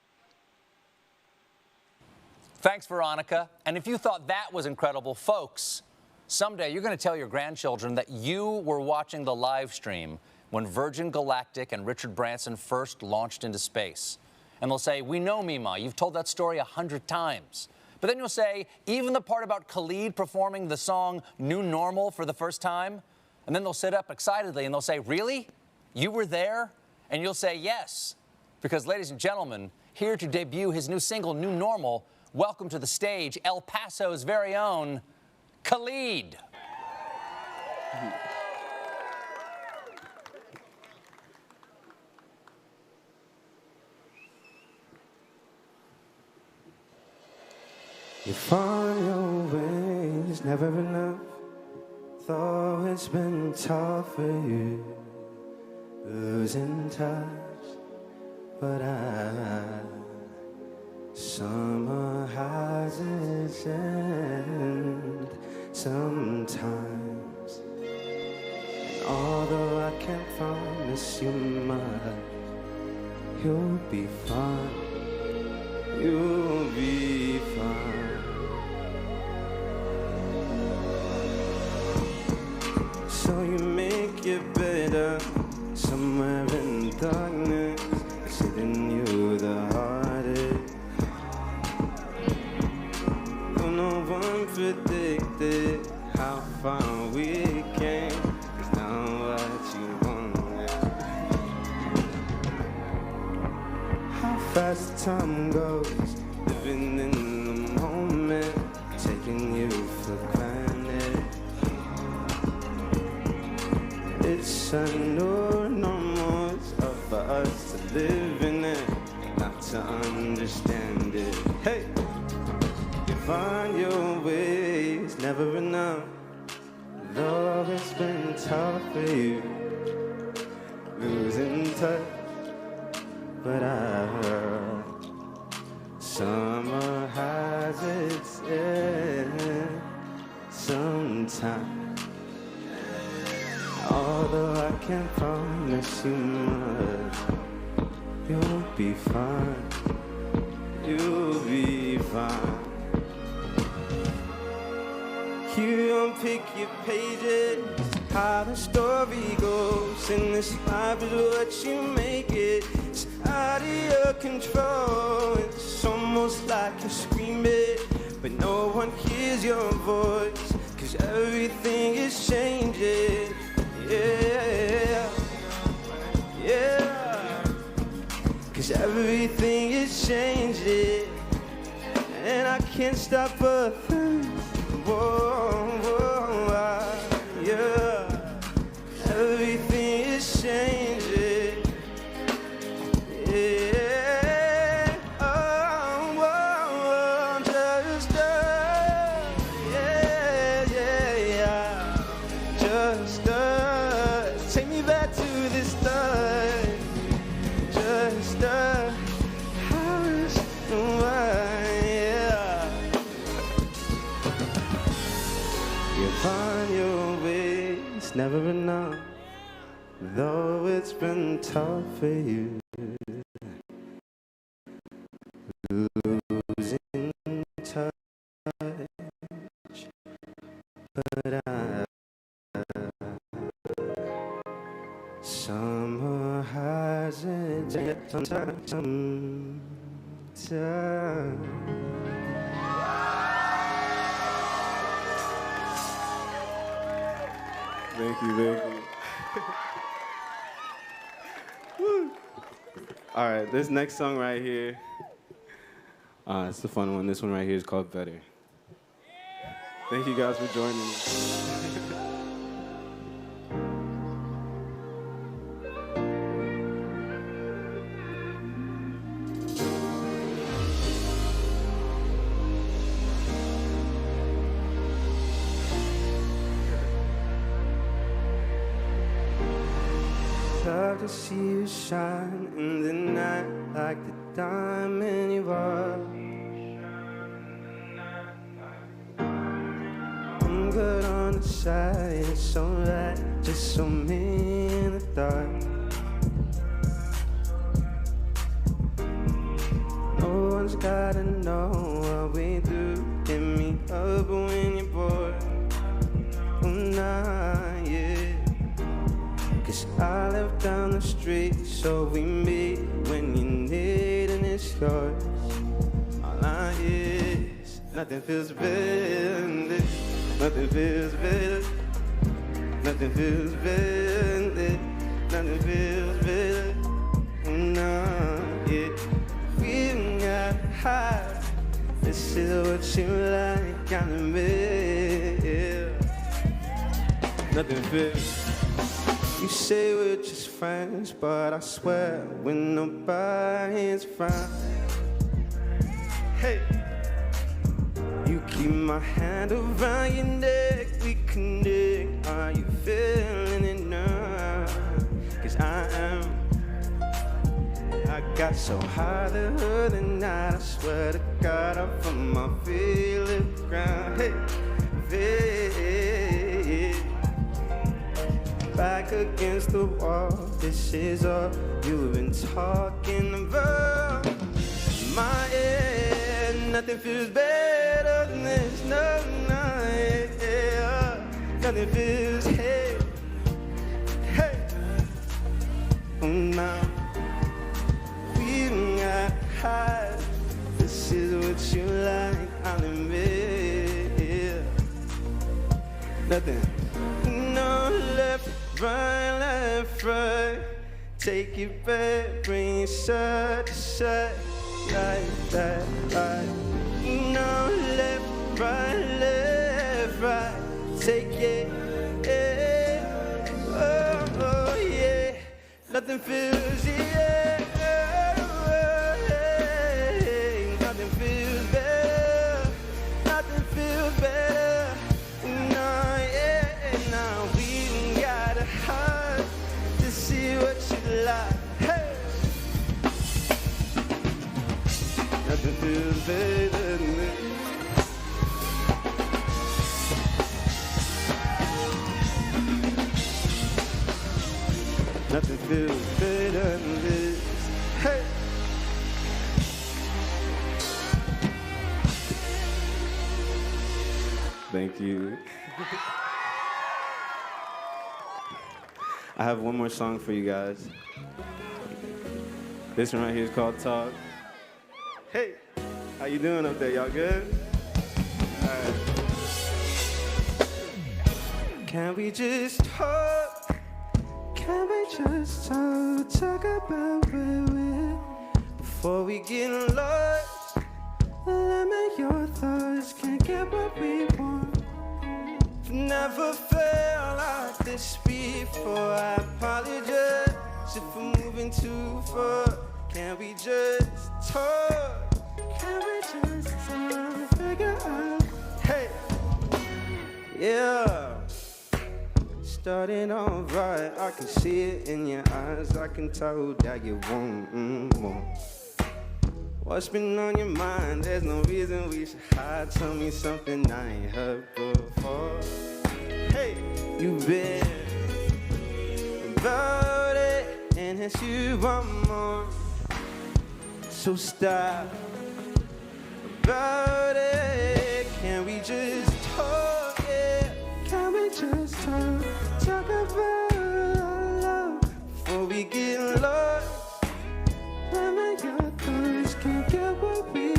Thanks, Veronica. And if you thought that was incredible, folks, someday you're going to tell your grandchildren that you were watching the live stream when Virgin Galactic and Richard Branson first launched into space. And they'll say, "We know, Mima, you've told that story 100 times. But then you'll say, even the part about Khalid performing the song New Normal for the first time? And then they'll sit up excitedly and they'll say, "Really? You were there?" And you'll say, "Yes." Because, ladies and gentlemen, here to debut his new single, New Normal, welcome to the stage, El Paso's very own Khalid. You find your ways never enough. Though it's been tough for you, losing touch, but summer has its end sometimes. And although I can't promise you much, you'll be fine. You'll be fine. So you make it better somewhere in darkness, sitting you the hardest. Don't know one predicted how far we came. It's not what you wanted. How fast time goes, living in the moment, taking you for granted. It's a new normal, it's up for us to live in it, not to understand it. Hey, you find your ways, never enough. Though it's been tough for you, losing touch. But I heard summer has its end sometime. Although I can't promise you much, you'll be fine. You'll be fine. You unpick your pages, how the story goes. And this life is what you make it. It's out of your control. It's almost like you're screaming, but no one hears your voice, 'cause everything is changing. Yeah, yeah. 'Cause everything is changing, and I can't stop a thing. Whoa, whoa, yeah. Everything is changing. Yeah. Oh, whoa, whoa, just yeah, yeah, yeah. Just take me back to this time. Just how is yeah. You find your ways, never enough. Though it's been tough for you, losing touch. But summer has its sometime. Thank you, thank you. Woo. All right, this next song right here, it's the fun one. This one right here is called Better. Thank you guys for joining me. Love to see you shine in the night like the diamond you are. I'm good on the side, it's alright, just so me in the dark. No one's gotta know what we do. Hit me up when you're bored. Oh, nah, yeah. 'Cause I live down the street, so we meet when you need, and it's yours. All I is, nothing feels better than this. Nothing feels better. Nothing feels better than this. Nothing feels better. Nah, yeah. We got high. This is what you like, I admit. Yeah. Nothing feels. You say we're just friends, but I swear when nobody's around. Hey, you keep my hand around your neck, we connect. Are you feeling it now? 'Cause I am. I got so high the other night, I swear to God, I put my feet on the ground. Hey, hey. Back against the wall, this is all you've been talking about. My end, nothing feels better than this. No, no, yeah. Nothing feels, hey, hey. Oh, now we got high. This is what you like, I'll admit. nothing. No, left, right. Take it back, bring it side to side, like that, right. No, left, right. Take it, yeah. Oh, yeah. Nothing feels, yeah. Nothing feels better. Nothing feels better. No, yeah. Now we got a heart to see what you like. Hey. Nothing feels better than this. Nothing feels better than this. Hey. Thank you. I have one more song for you guys. This one right here is called Talk. Hey, how you doing up there? Y'all good? All right. Can we just talk? Can we just talk about where we're before we get lost? Limit your thoughts, can't get what we want. Never felt like this before. I apologize if I'm moving too far. Can we just talk? Can we just talk? Figure out. Hey, yeah. Starting off right, I can see it in your eyes. I can tell that you want more. What's been on your mind? There's no reason we should hide. Tell me something I ain't heard before. Hey, you've been about it, and it's you want more. So stop about it. Can we just talk? Yeah, can we just talk? Talk about love before we get lost. Limit your thoughts, can't get what we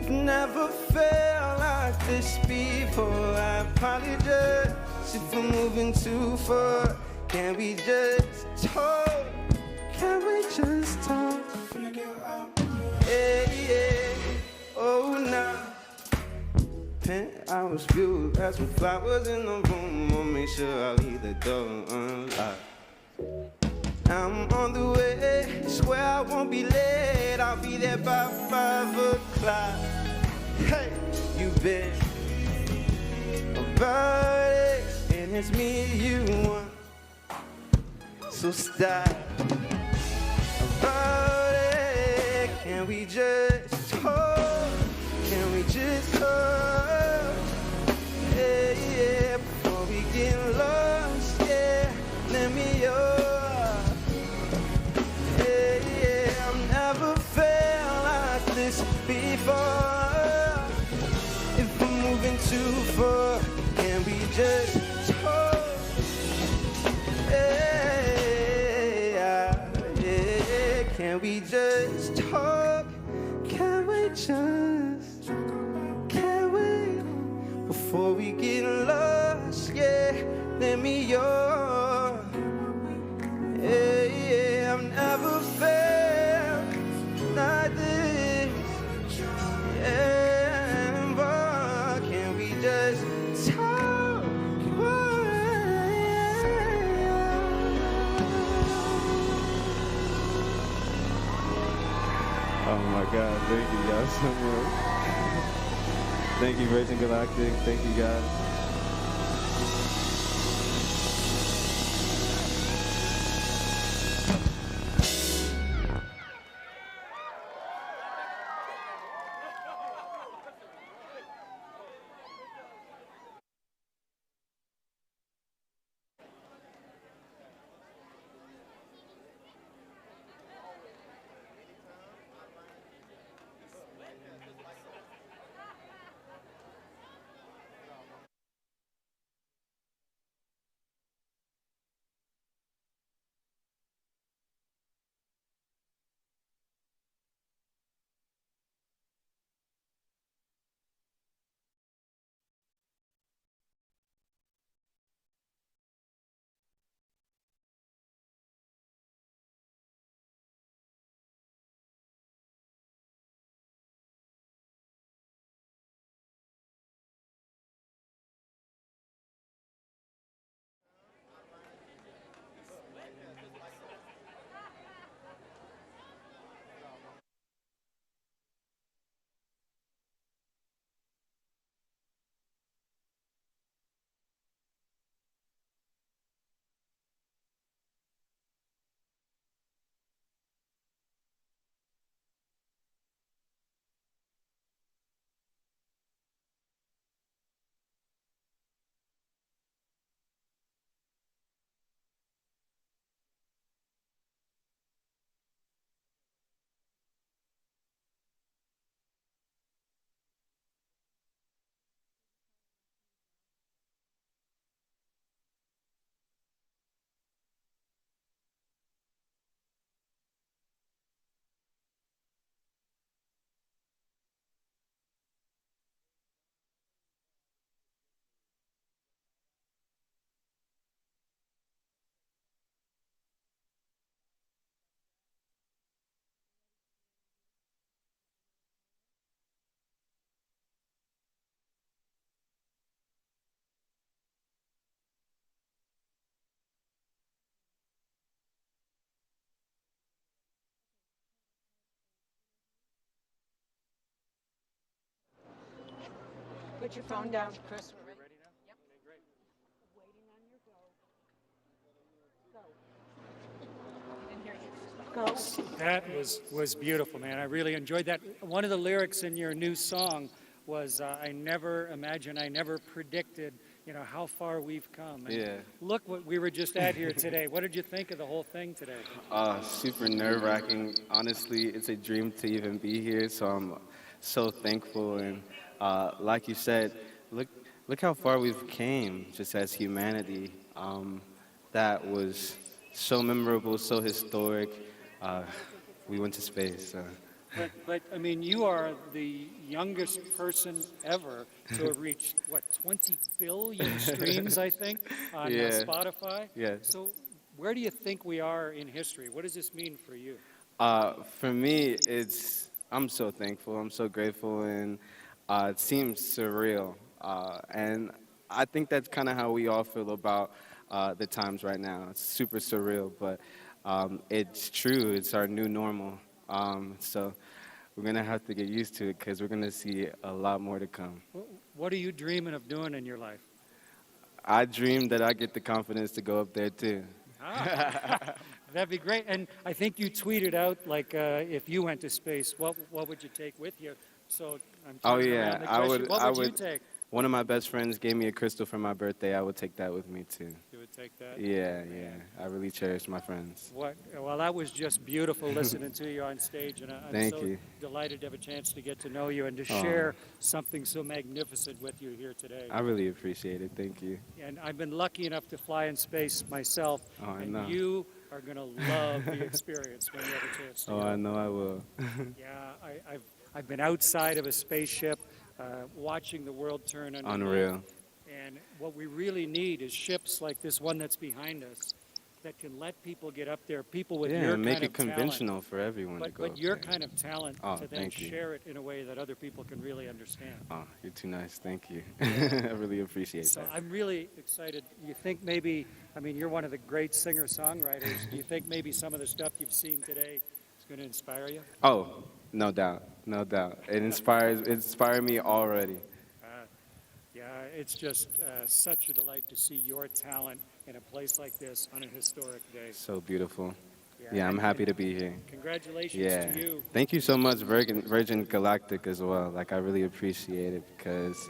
never felt like this before. I apologize if we're moving too far. Can we just talk? Can we just talk? Yeah. Oh, nah. Penthouse view, got some flowers in the room. I'll make sure I leave the door unlocked. I'm on the way, swear I won't be late. I'll be there by 5 o'clock. Hey, you bet about it, and it's me you want. So stop about it. Can we just talk? Can we just talk? Yeah, before we get lost, yeah, let me I've never felt like this before. If we're moving too far, can we just talk? Yeah. Can we just talk? Can we just? Can we? Before we get lost, yeah, let me Yeah, I've never felt like this. Yeah, but can we just talk? Oh my God, thank you guys so much. Thank you, Branson Galactic. Thank you guys. Put your phone down, Chris. We're ready now? Yep. Great. Waiting on your go. Go. Didn't hear you. Go. That was beautiful, man. I really enjoyed that. One of the lyrics in your new song was, I never imagined, I never predicted, how far we've come. And Yeah. Look what we were just at here today. What did you think of the whole thing today? Super nerve-wracking. Honestly, it's a dream to even be here, so I'm so thankful. And like you said, look how far we've came just as humanity. That was so memorable, so historic. We went to space. But I mean, you are the youngest person ever to have reached, 20 billion streams, I think, on Spotify? Yeah. So where do you think we are in history? What does this mean for you? For me, I'm so thankful. I'm so grateful, and it seems surreal. And I think that's kind of how we all feel about the times right now. It's super surreal, but it's true. It's our new normal. So we're going to have to get used to it because we're going to see a lot more to come. What are you dreaming of doing in your life? I dream that I get the confidence to go up there, too. That'd be great. And I think you tweeted out, if you went to space, what would you take with you? So I'm turning around the question. What would you take? One of my best friends gave me a crystal for my birthday. I would take that with me, too. You would take that? Yeah. I really cherish my friends. Well, that was just beautiful listening to you on stage, and I'm so delighted to have a chance to get to know you and to share something so magnificent with you here today. I really appreciate it. Thank you. And I've been lucky enough to fly in space myself, and you are going to love the experience when you have a chance to go. I know I will. Yeah, I've been outside of a spaceship, watching the world turn underneath. Unreal. And what we really need is ships like this one that's behind us that can let people get up there, people with your kind of talent. Yeah, make it conventional for everyone to go But your there. kind of talent to then share it in a way that other people can really understand. Oh, you're too nice. Thank you. I really appreciate that. So I'm really excited. You think maybe, you're one of the great singer-songwriters. Do you think maybe some of the stuff you've seen today is going to inspire you? Oh, no doubt. No doubt. It inspired me already. Yeah, it's just such a delight to see your talent in a place like this on a historic day. So beautiful. Yeah, I'm happy to be here. Congratulations to you. Thank you so much, Virgin Galactic, as well. I really appreciate it because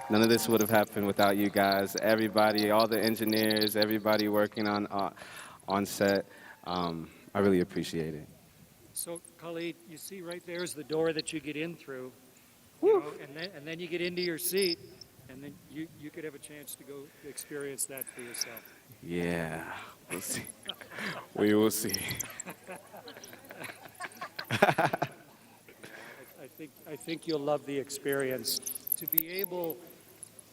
none of this would have happened without you guys. Everybody, all the engineers, everybody working on set. I really appreciate it. So, Khalid, you see right there is the door that you get in through. And then you get into your seat, and then you could have a chance to go experience that for yourself. Yeah, we'll see. We will see. I think you'll love the experience. To be able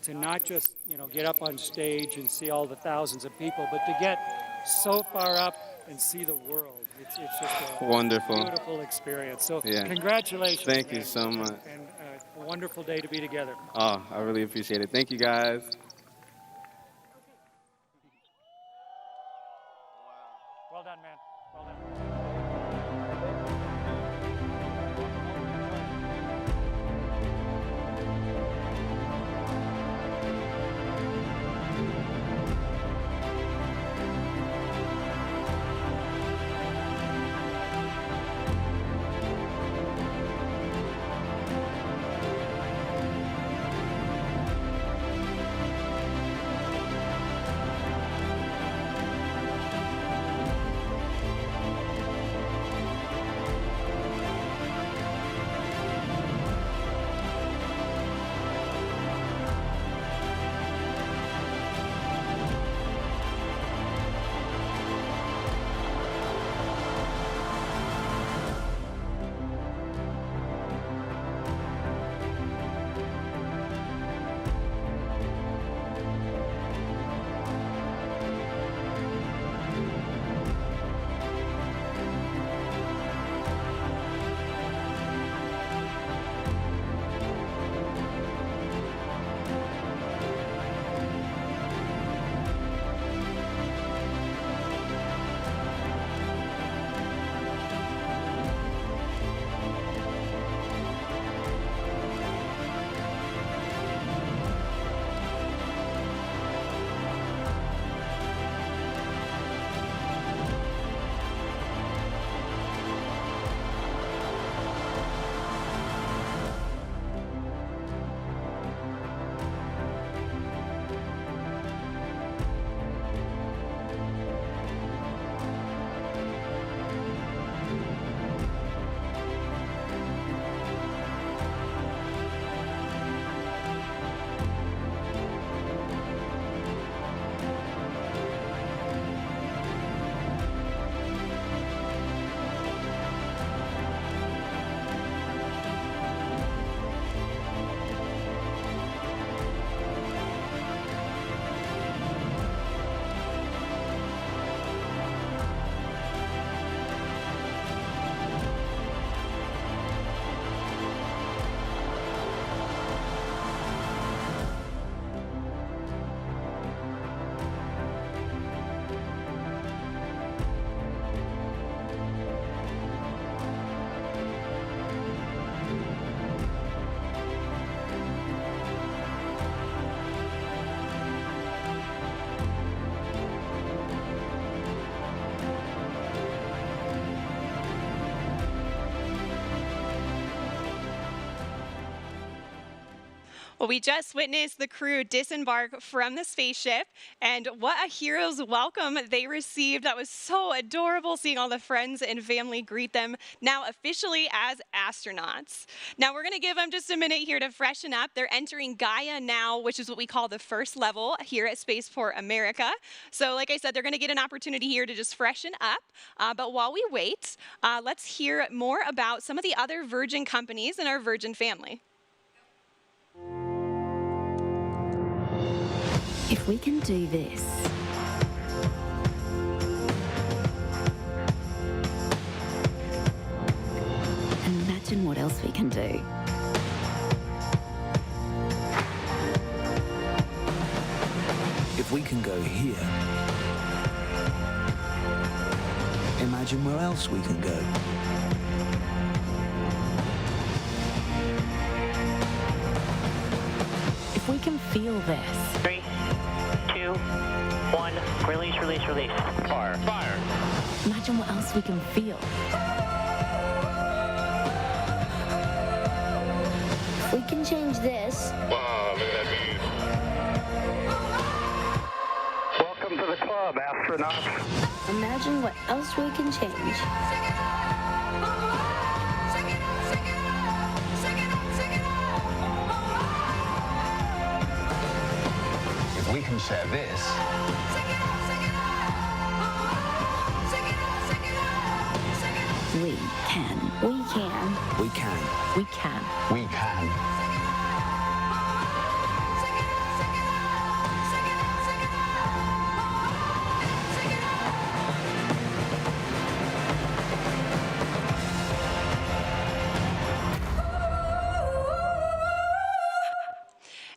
to not just get up on stage and see all the thousands of people, but to get so far up and see the world. It's just a wonderful, beautiful experience. So congratulations. Thank you so much. And a wonderful day to be together. Oh, I really appreciate it. Thank you, guys. Well done, man. Well done. Well, we just witnessed the crew disembark from the spaceship, and what a hero's welcome they received. That was so adorable, seeing all the friends and family greet them now officially as astronauts. Now, we're going to give them just a minute here to freshen up. They're entering Gaia now, which is what we call the first level here at Spaceport America. So, like I said, they're going to get an opportunity here to just freshen up. But while we wait, let's hear more about some of the other Virgin companies in our Virgin family. If we can do this, imagine what else we can do. If we can go here, imagine where else we can go. If we can feel this. 3, 2, 1, release, release, release. Fire, fire. Imagine what else we can feel. We can change this. Wow, look at that view. Welcome to the club, astronauts. Imagine what else we can change. If we can share this, We can. We can. We can. We can. we can.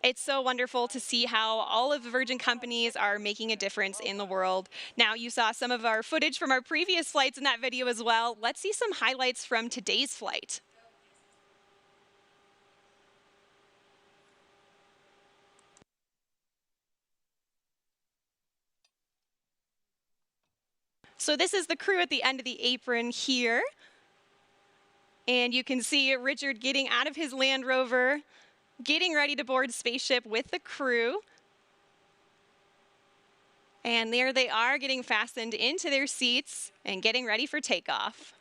It's so wonderful to see how all of the Virgin companies are making a difference in the world. Now, you saw some of our footage from our previous flights in that video as well. Let's see some highlights from today's flight. So this is the crew at the end of the apron here. And you can see Richard getting out of his Land Rover, getting ready to board spaceship with the crew. And there they are, getting fastened into their seats and getting ready for takeoff.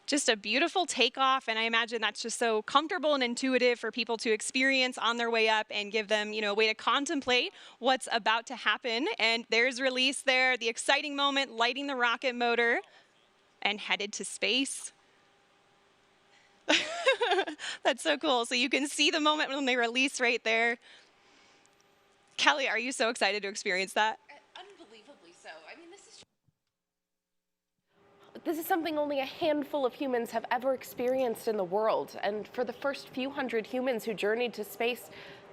Just a beautiful takeoff, and I imagine that's just so comfortable and intuitive for people to experience on their way up and give them, a way to contemplate what's about to happen. And there's release there, the exciting moment, lighting the rocket motor and headed to space. That's so cool. So you can see the moment when they release right there. Kelly, are you so excited to experience that? Unbelievably so. I mean, this is something only a handful of humans have ever experienced in the world. And for the first few hundred humans who journeyed to space,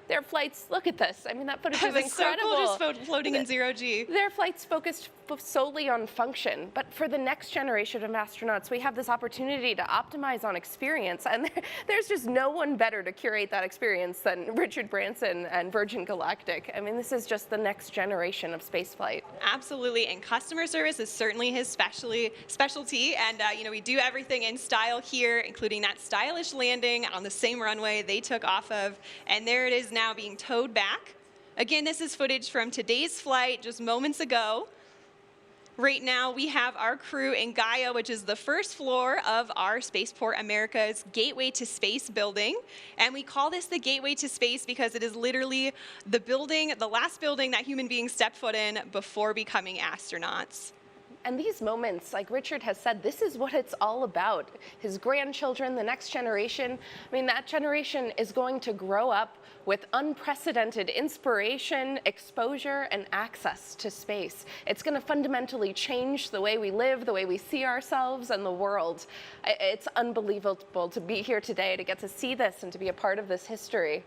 their flights, look at this. I mean, that footage is incredible. So cool, just floating in zero G. Their flights focused solely on function. But for the next generation of astronauts, we have this opportunity to optimize on experience. And there's just no one better to curate that experience than Richard Branson and Virgin Galactic. I mean, this is just the next generation of spaceflight. Absolutely, and customer service is certainly his specialty. And we do everything in style here, including that stylish landing on the same runway they took off of. And there it is now being towed back. Again, this is footage from today's flight just moments ago. Right now, we have our crew in Gaia, which is the first floor of our Spaceport America's Gateway to Space building. And we call this the Gateway to Space because it is literally the building, the last building that human beings stepped foot in before becoming astronauts. And these moments, like Richard has said, this is what it's all about. His grandchildren, the next generation. I mean, that generation is going to grow up with unprecedented inspiration, exposure, and access to space. It's going to fundamentally change the way we live, the way we see ourselves and the world. It's unbelievable to be here today, to get to see this and to be a part of this history.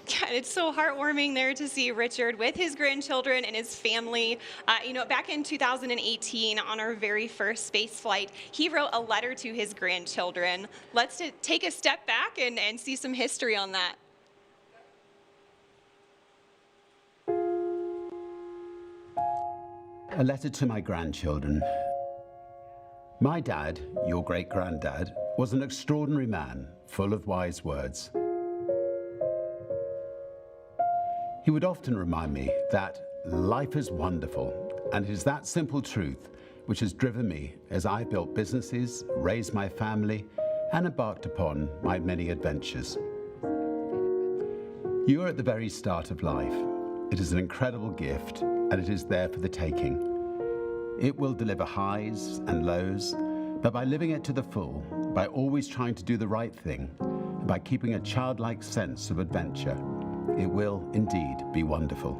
Yeah, it's so heartwarming there to see Richard with his grandchildren and his family. You know, back in 2018, on our very first space flight, he wrote a letter to his grandchildren. Let's take a step back and see some history on that. A letter to my grandchildren. My dad, your great-granddad, was an extraordinary man, full of wise words. He would often remind me that life is wonderful, and it is that simple truth which has driven me as I built businesses, raised my family, and embarked upon my many adventures. You are at the very start of life. It is an incredible gift, and it is there for the taking. It will deliver highs and lows, but by living it to the full, by always trying to do the right thing, and by keeping a childlike sense of adventure, it will indeed be wonderful.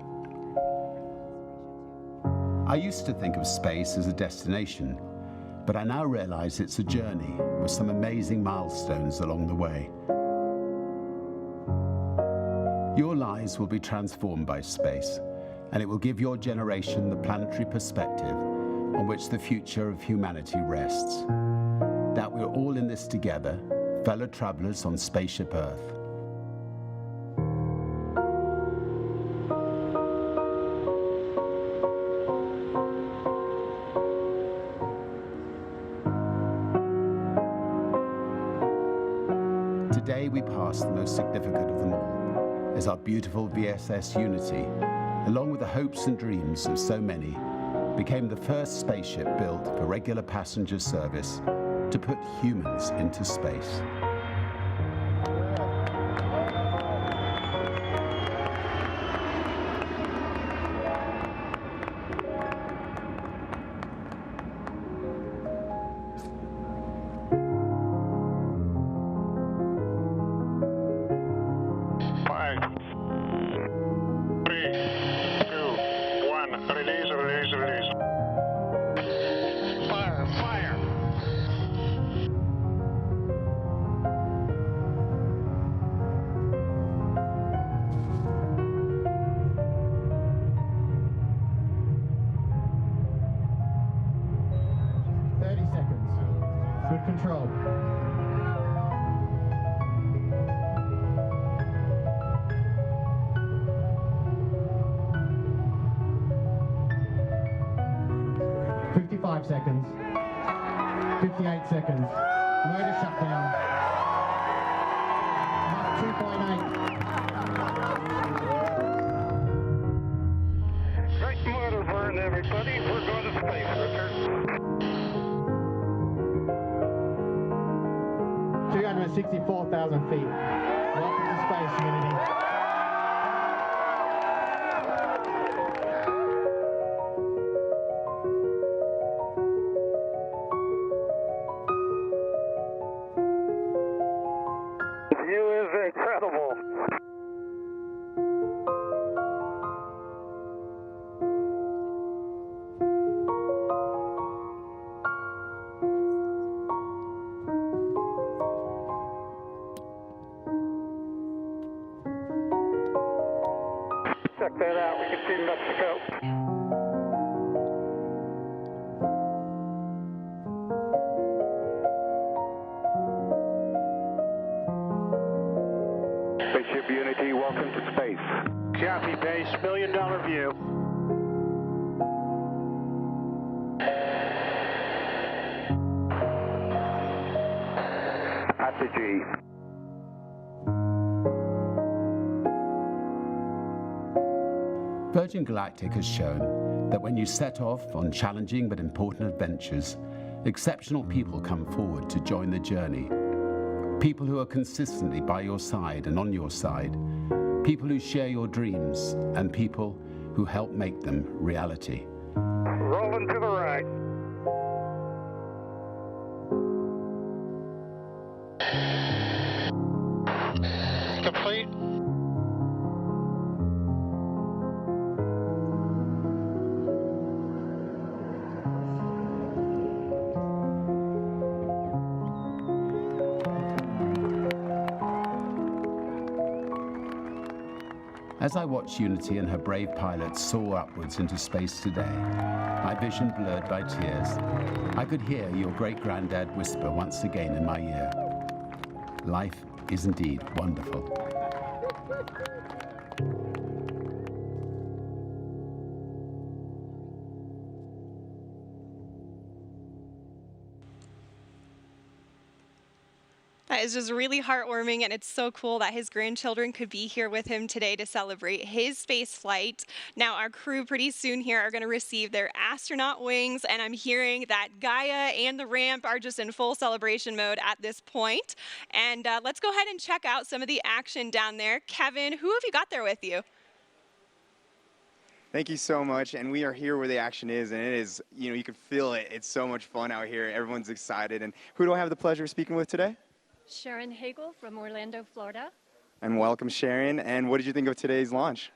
I used to think of space as a destination, but I now realize it's a journey with some amazing milestones along the way. Your lives will be transformed by space, and it will give your generation the planetary perspective on which the future of humanity rests. That we're all in this together, fellow travelers on Spaceship Earth. Today we pass the most significant of them all, as our beautiful VSS Unity, along with the hopes and dreams of so many, became the first spaceship built for regular passenger service to put humans into space. Control. Seconds. 58 seconds. Motor shutdown. 2.8. Great motor burn, everybody. We're going to space, Richard. 264,000 feet. Welcome to space, Unity. Incredible. Check that out. We can see Mexico. Unity, welcome to space. Copy base, $1 million view. At the G. Virgin Galactic has shown that when you set off on challenging but important adventures, exceptional people come forward to join the journey. People who are consistently by your side and on your side. People who share your dreams and people who help make them reality. Rolling to the right. complete. As I watch Unity and her brave pilots soar upwards into space today, my vision blurred by tears, I could hear your great-granddad whisper once again in my ear, "Life is indeed wonderful." That is just really heartwarming, and it's so cool that his grandchildren could be here with him today to celebrate his space flight. Now, our crew pretty soon here are going to receive their astronaut wings, and I'm hearing that Gaia and the ramp are just in full celebration mode at this point. And let's go ahead and check out some of the action down there. Kevin, who have you got there with you? Thank you so much, and we are here where the action is, and it is, you can feel it. It's so much fun out here. Everyone's excited. And who do I have the pleasure of speaking with today? Sharon Hagel from Orlando, Florida. And welcome, Sharon. And what did you think of today's launch?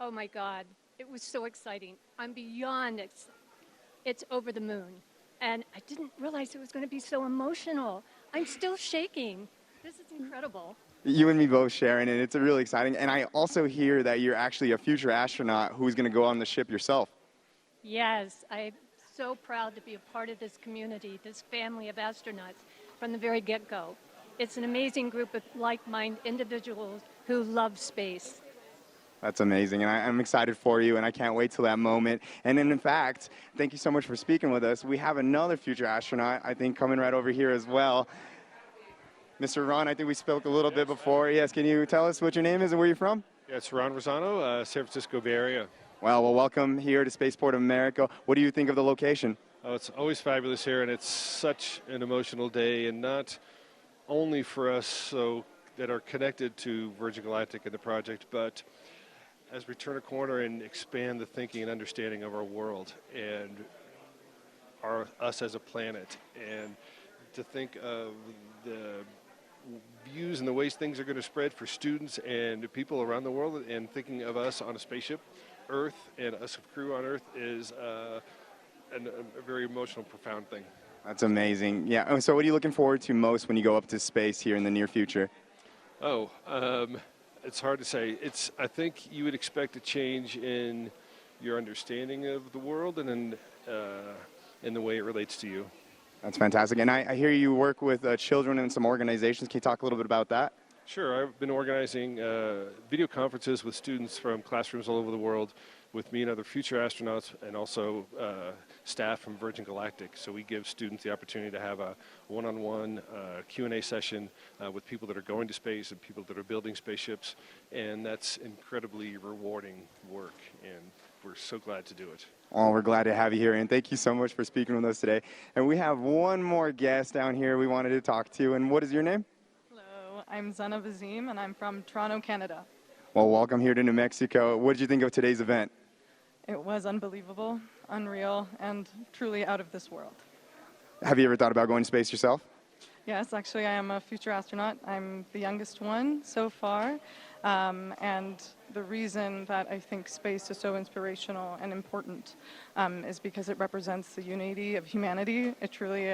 Oh my God, it was so exciting. I'm beyond it's over the moon. And I didn't realize it was going to be so emotional. I'm still shaking. This is incredible. You and me both, Sharon, and it's really exciting. And I also hear that you're actually a future astronaut who's going to go on the ship yourself. Yes, I'm so proud to be a part of this community, this family of astronauts from the very get-go. It's an amazing group of like-minded individuals who love space. That's amazing, and I'm excited for you, and I can't wait till that moment. And then, in fact, thank you so much for speaking with us. We have another future astronaut, I think, coming right over here as well. Mr. Ron, I think we spoke a little bit before. Yes, can you tell us what your name is and where you're from? Yeah, it's Ron Rosano, San Francisco Bay Area. Well, welcome here to Spaceport America. What do you think of the location? Oh, it's always fabulous here, and it's such an emotional day, and not only for us that are connected to Virgin Galactic and the project, but as we turn a corner and expand the thinking and understanding of our world and us as a planet, and to think of the views and the ways things are going to spread for students and people around the world, and thinking of us on a spaceship, Earth, and us a crew on Earth is a very emotional, profound thing. That's amazing. Yeah, so what are you looking forward to most when you go up to space here in the near future? Oh, it's hard to say. I think you would expect a change in your understanding of the world and in the way it relates to you. That's fantastic. And I hear you work with children in some organizations. Can you talk a little bit about that? Sure. I've been organizing video conferences with students from classrooms all over the world with me and other future astronauts, and also staff from Virgin Galactic. So we give students the opportunity to have a one-on-one Q&A session with people that are going to space and people that are building spaceships. And that's incredibly rewarding work, and we're so glad to do it. Oh, we're glad to have you here, and thank you so much for speaking with us today. And we have one more guest down here we wanted to talk to. And what is your name? Hello, I'm Zana Vazim, and I'm from Toronto, Canada. Well, welcome here to New Mexico. What did you think of today's event? It was unbelievable, unreal, and truly out of this world. Have you ever thought about going to space yourself? Yes, actually, I am a future astronaut. I'm the youngest one so far. And the reason that I think space is so inspirational and important is because it represents the unity of humanity. It truly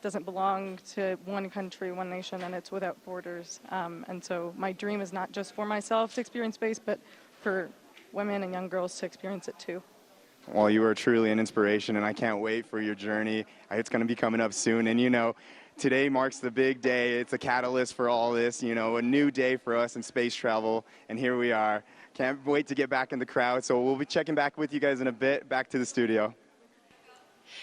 doesn't belong to one country, one nation, and it's without borders. And so my dream is not just for myself to experience space, but for women and young girls to experience it too. Well, you are truly an inspiration, and I can't wait for your journey. It's going to be coming up soon, and today marks the big day. It's a catalyst for all this, a new day for us in space travel, and here we are. Can't wait to get back in the crowd, so we'll be checking back with you guys in a bit. Back to the studio.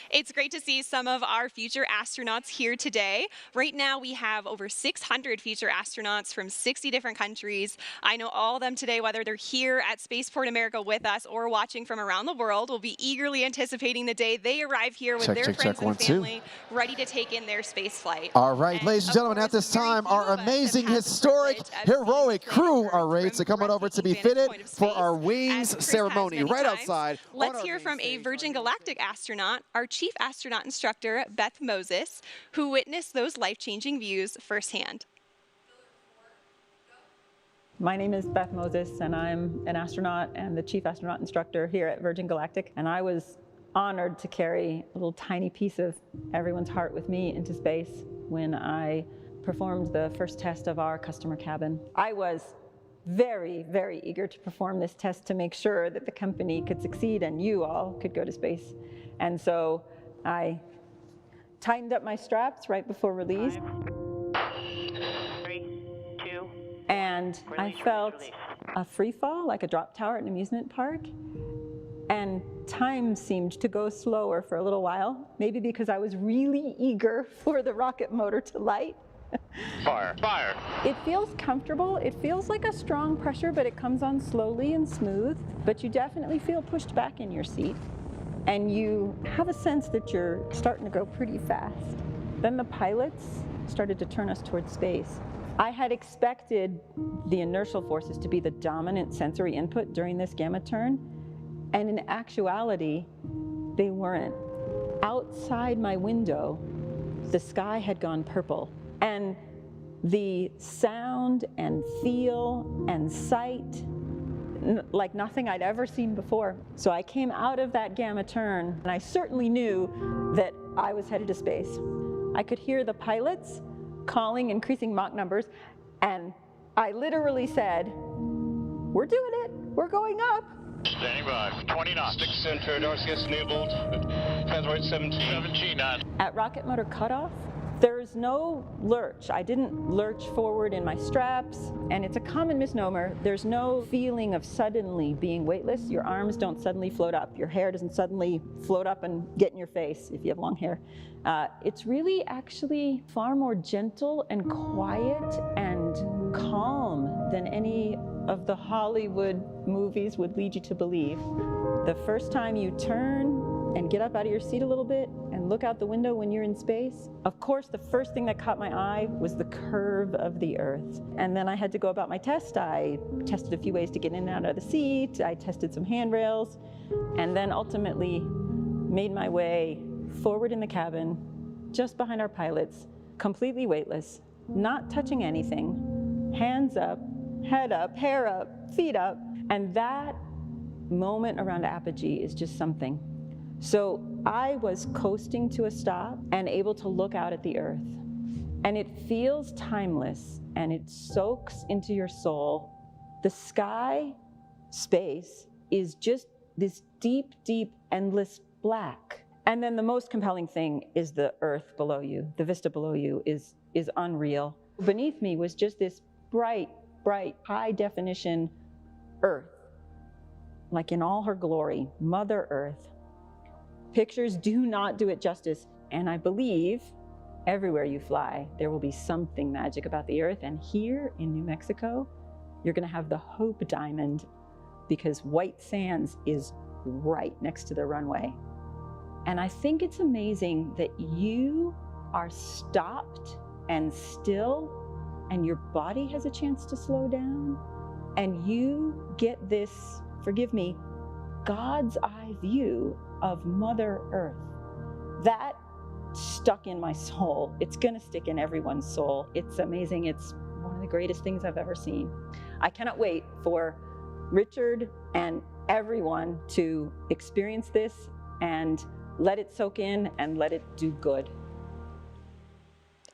It's great to see some of our future astronauts here today. Right now, we have over 600 future astronauts from 60 different countries. I know all of them today, whether they're here at Spaceport America with us or watching from around the world, will be eagerly anticipating the day they arrive here with their friends and family, ready to take in their space flight. All right, ladies and gentlemen, at this time, our amazing, historic, heroic crew are ready to come on over to be fitted for our wings ceremony right outside. Let's hear from a Virgin Galactic astronaut, our chief astronaut instructor, Beth Moses, who witnessed those life-changing views firsthand. My name is Beth Moses, and I'm an astronaut and the chief astronaut instructor here at Virgin Galactic. And I was honored to carry a little tiny piece of everyone's heart with me into space when I performed the first test of our customer cabin. I was very, very eager to perform this test to make sure that the company could succeed and you all could go to space. And so I tightened up my straps right before release. 3, 2, And I felt a free fall, like a drop tower at an amusement park. And time seemed to go slower for a little while, maybe because I was really eager for the rocket motor to light. fire, fire. It feels comfortable. It feels like a strong pressure, but it comes on slowly and smooth. But you definitely feel pushed back in your seat. And you have a sense that you're starting to go pretty fast. Then the pilots started to turn us towards space. I had expected the inertial forces to be the dominant sensory input during this gamma turn, and in actuality, they weren't. Outside my window, the sky had gone purple, and the sound and feel and sight, like nothing I'd ever seen before. So I came out of that gamma turn, and I certainly knew that I was headed to space. I could hear the pilots calling increasing Mach numbers, and I literally said, "We're doing it, we're going up." Standing by, 20 knots. Stick center, RCS enabled, transport 17 knots. At rocket motor cutoff, there's no lurch. I didn't lurch forward in my straps, and it's a common misnomer. There's no feeling of suddenly being weightless. Your arms don't suddenly float up. Your hair doesn't suddenly float up and get in your face if you have long hair. It's really actually far more gentle and quiet and calm than any of the Hollywood movies would lead you to believe. The first time you turn and get up out of your seat a little bit and look out the window when you're in space, of course, the first thing that caught my eye was the curve of the Earth. And then I had to go about my test. I tested a few ways to get in and out of the seat. I tested some handrails, and then ultimately made my way forward in the cabin, just behind our pilots, completely weightless, not touching anything, hands up, head up, hair up, feet up. And that moment around apogee is just something. So I was coasting to a stop and able to look out at the Earth. And it feels timeless, and it soaks into your soul. The sky, space, is just this deep, deep, endless black. And then the most compelling thing is the Earth below you. The vista below you is unreal. Beneath me was just this bright, bright, high definition Earth, like in all her glory, Mother Earth. Pictures do not do it justice, and I believe everywhere you fly, there will be something magic about the Earth, and here in New Mexico, you're gonna have the Hope Diamond, because White Sands is right next to the runway. And I think it's amazing that you are stopped and still, and your body has a chance to slow down, and you get this, forgive me, God's eye view of Mother Earth. That stuck in my soul. It's gonna stick in everyone's soul. It's amazing. It's one of the greatest things I've ever seen. I cannot wait for Richard and everyone to experience this and let it soak in and let it do good.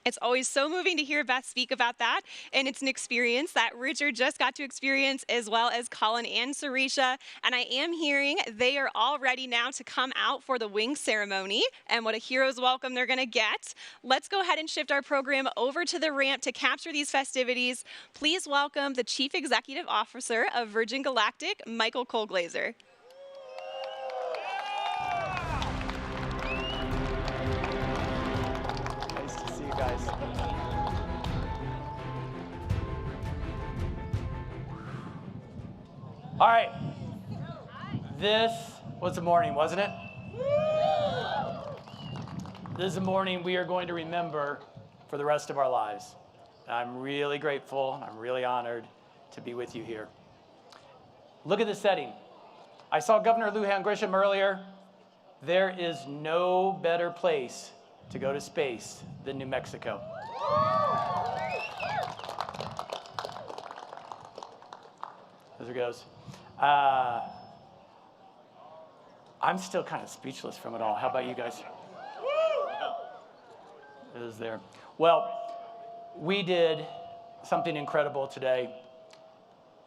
It's always so moving to hear Beth speak about that, and it's an experience that Richard just got to experience, as well as Colin and Sarisha. And I am hearing they are all ready now to come out for the wing ceremony, and what a hero's welcome they're going to get. Let's go ahead and shift our program over to the ramp to capture these festivities. Please welcome the Chief Executive Officer of Virgin Galactic, Michael Colglazer. Guys. All right. This was a morning, wasn't it? This is a morning we are going to remember for the rest of our lives. And I'm really grateful, I'm really honored to be with you here. Look at the setting. I saw Governor Lujan Grisham earlier. There is no better place to go to space than New Mexico. As it goes. I'm still kind of speechless from it all. How about you guys? It is there. Well, we did something incredible today.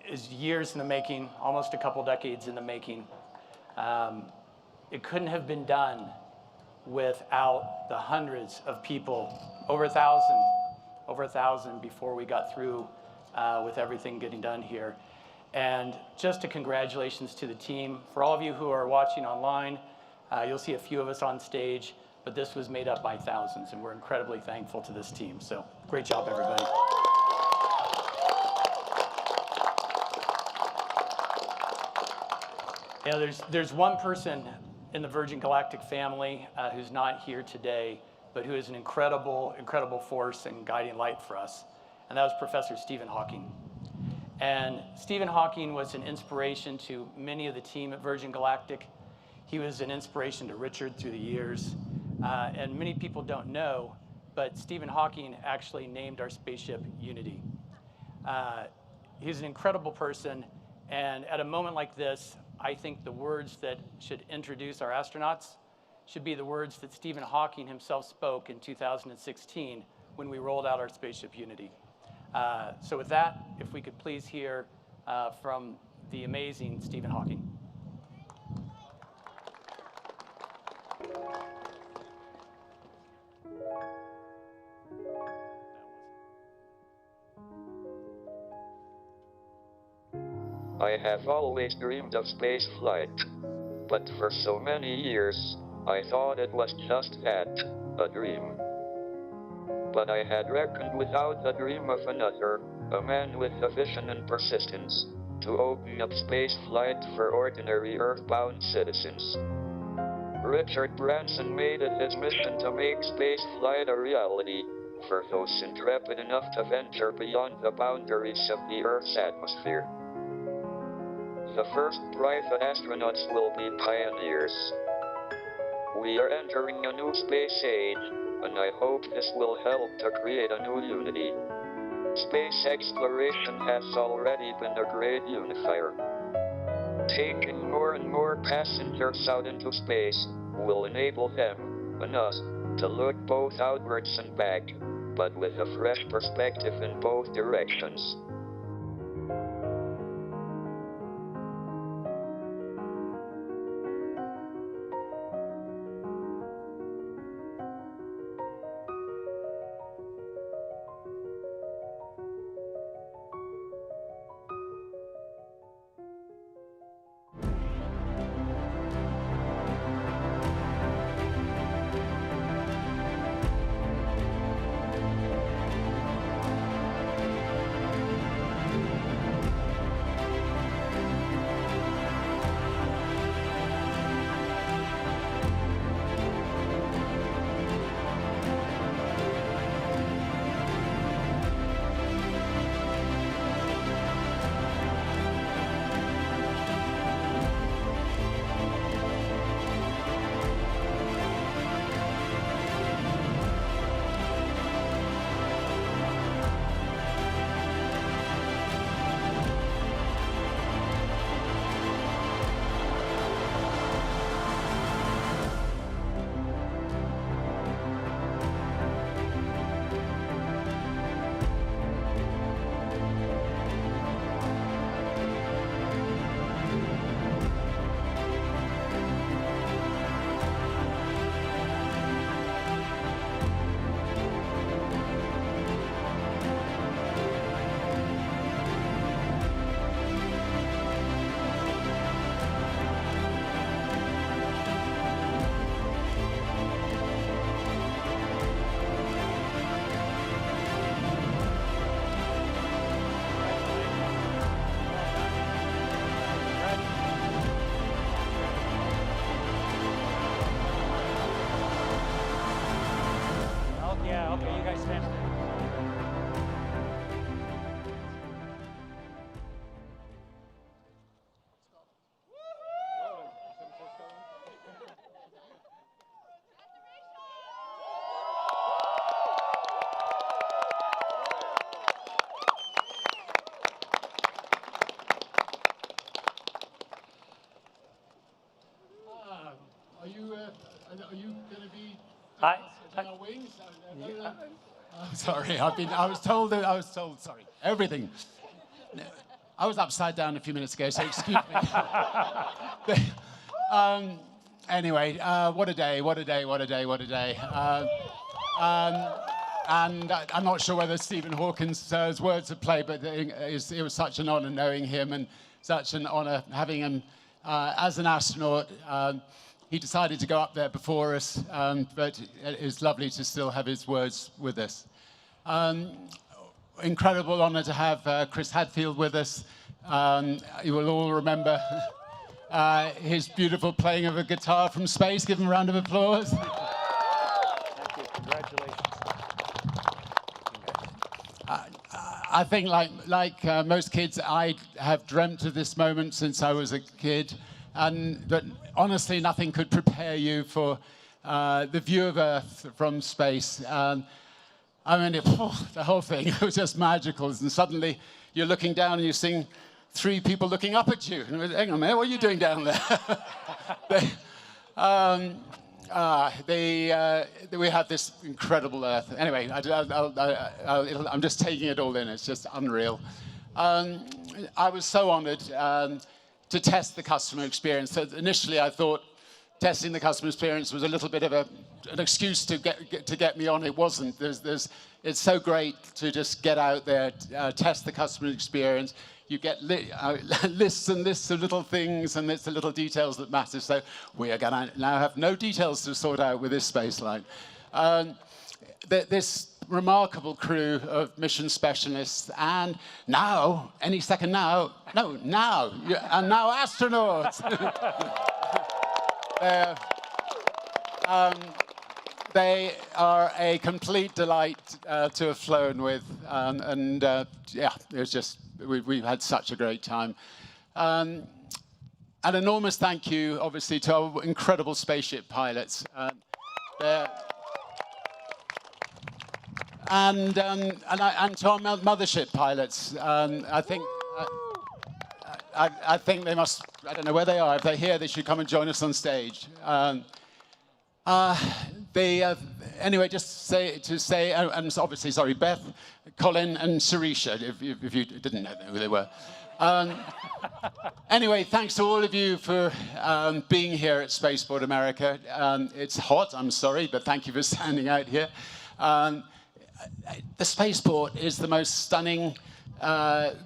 Is years in the making, almost a couple decades in the making. It couldn't have been done without the hundreds of people, over 1,000 before we got through with everything getting done here. And just a congratulations to the team. For all of you who are watching online, you'll see a few of us on stage, but this was made up by thousands, and we're incredibly thankful to this team. So great job, everybody. You know, there's one person in the Virgin Galactic family who's not here today, but who is an incredible, incredible force and guiding light for us, and that was Professor Stephen Hawking. And Stephen Hawking was an inspiration to many of the team at Virgin Galactic. He was an inspiration to Richard through the years. And many people don't know, but Stephen Hawking actually named our spaceship Unity. He's an incredible person, and at a moment like this, I think the words that should introduce our astronauts should be the words that Stephen Hawking himself spoke in 2016 when we rolled out our spaceship Unity. So with that, if we could please hear from the amazing Stephen Hawking. I have always dreamed of space flight, but for so many years, I thought it was just that, a dream. But I had reckoned without the dream of another, a man with a vision and persistence, to open up space flight for ordinary Earthbound citizens. Richard Branson made it his mission to make space flight a reality, for those intrepid enough to venture beyond the boundaries of the Earth's atmosphere. The first private astronauts will be pioneers. We are entering a new space age, and I hope this will help to create a new unity. Space exploration has already been a great unifier. Taking more and more passengers out into space will enable them, and us, to look both outwards and back, but with a fresh perspective in both directions. Sorry, I was told, sorry, everything. I was upside down a few minutes ago, so excuse me. Anyway, what a day, what a day, what a day, what a day. And I'm not sure whether Stephen Hawkins' words have played, but it was such an honor knowing him and such an honor having him as an astronaut. He decided to go up there before us, but it's lovely to still have his words with us. Incredible honor to have Chris Hadfield with us. You will all remember his beautiful playing of a guitar from space. Give him a round of applause. Thank you. Congratulations. I think, like most kids, I have dreamt of this moment since I was a kid. But honestly, nothing could prepare you for the view of Earth from space. I mean, the whole thing it was just magical. And suddenly, you're looking down and you're seeing 3 people looking up at you. Hang on a minute, what are you doing down there? We have this incredible Earth. Anyway, I'm just taking it all in. It's just unreal. I was so honored to test the customer experience. So initially, I thought testing the customer experience was a little bit of an excuse to get me on. It wasn't. It's so great to just get out there, test the customer experience. You get lists and lists of little things, and it's the little details that matter. So we are going to now have no details to sort out with this spaceline. This remarkable crew of mission specialists, and now, any second now, and now astronauts. They are a complete delight to have flown with, yeah, it was just, we've had such a great time. An enormous thank you, obviously, to our incredible spaceship pilots. And to our mothership pilots. I think they must, I don't know where they are. If they're here, they should come and join us on stage. Anyway, just to say, and obviously, sorry, Beth, Colin, and Sarisha, if you didn't know who they were. Anyway, thanks to all of you for being here at Spaceport America. It's hot, I'm sorry, but thank you for standing out here. The spaceport is the most stunning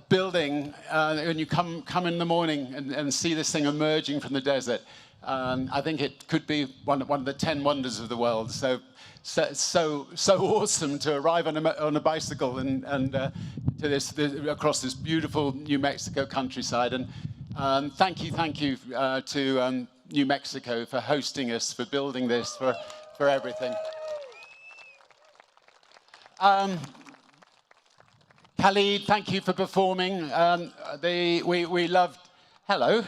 building. When you come in the morning and see this thing emerging from the desert, I think it could be one of the 10 wonders of the world. So awesome to arrive on a bicycle and across this beautiful New Mexico countryside. And thank you to New Mexico for hosting us, for building this, for everything. Khalid, thank you for performing. We loved. Hello.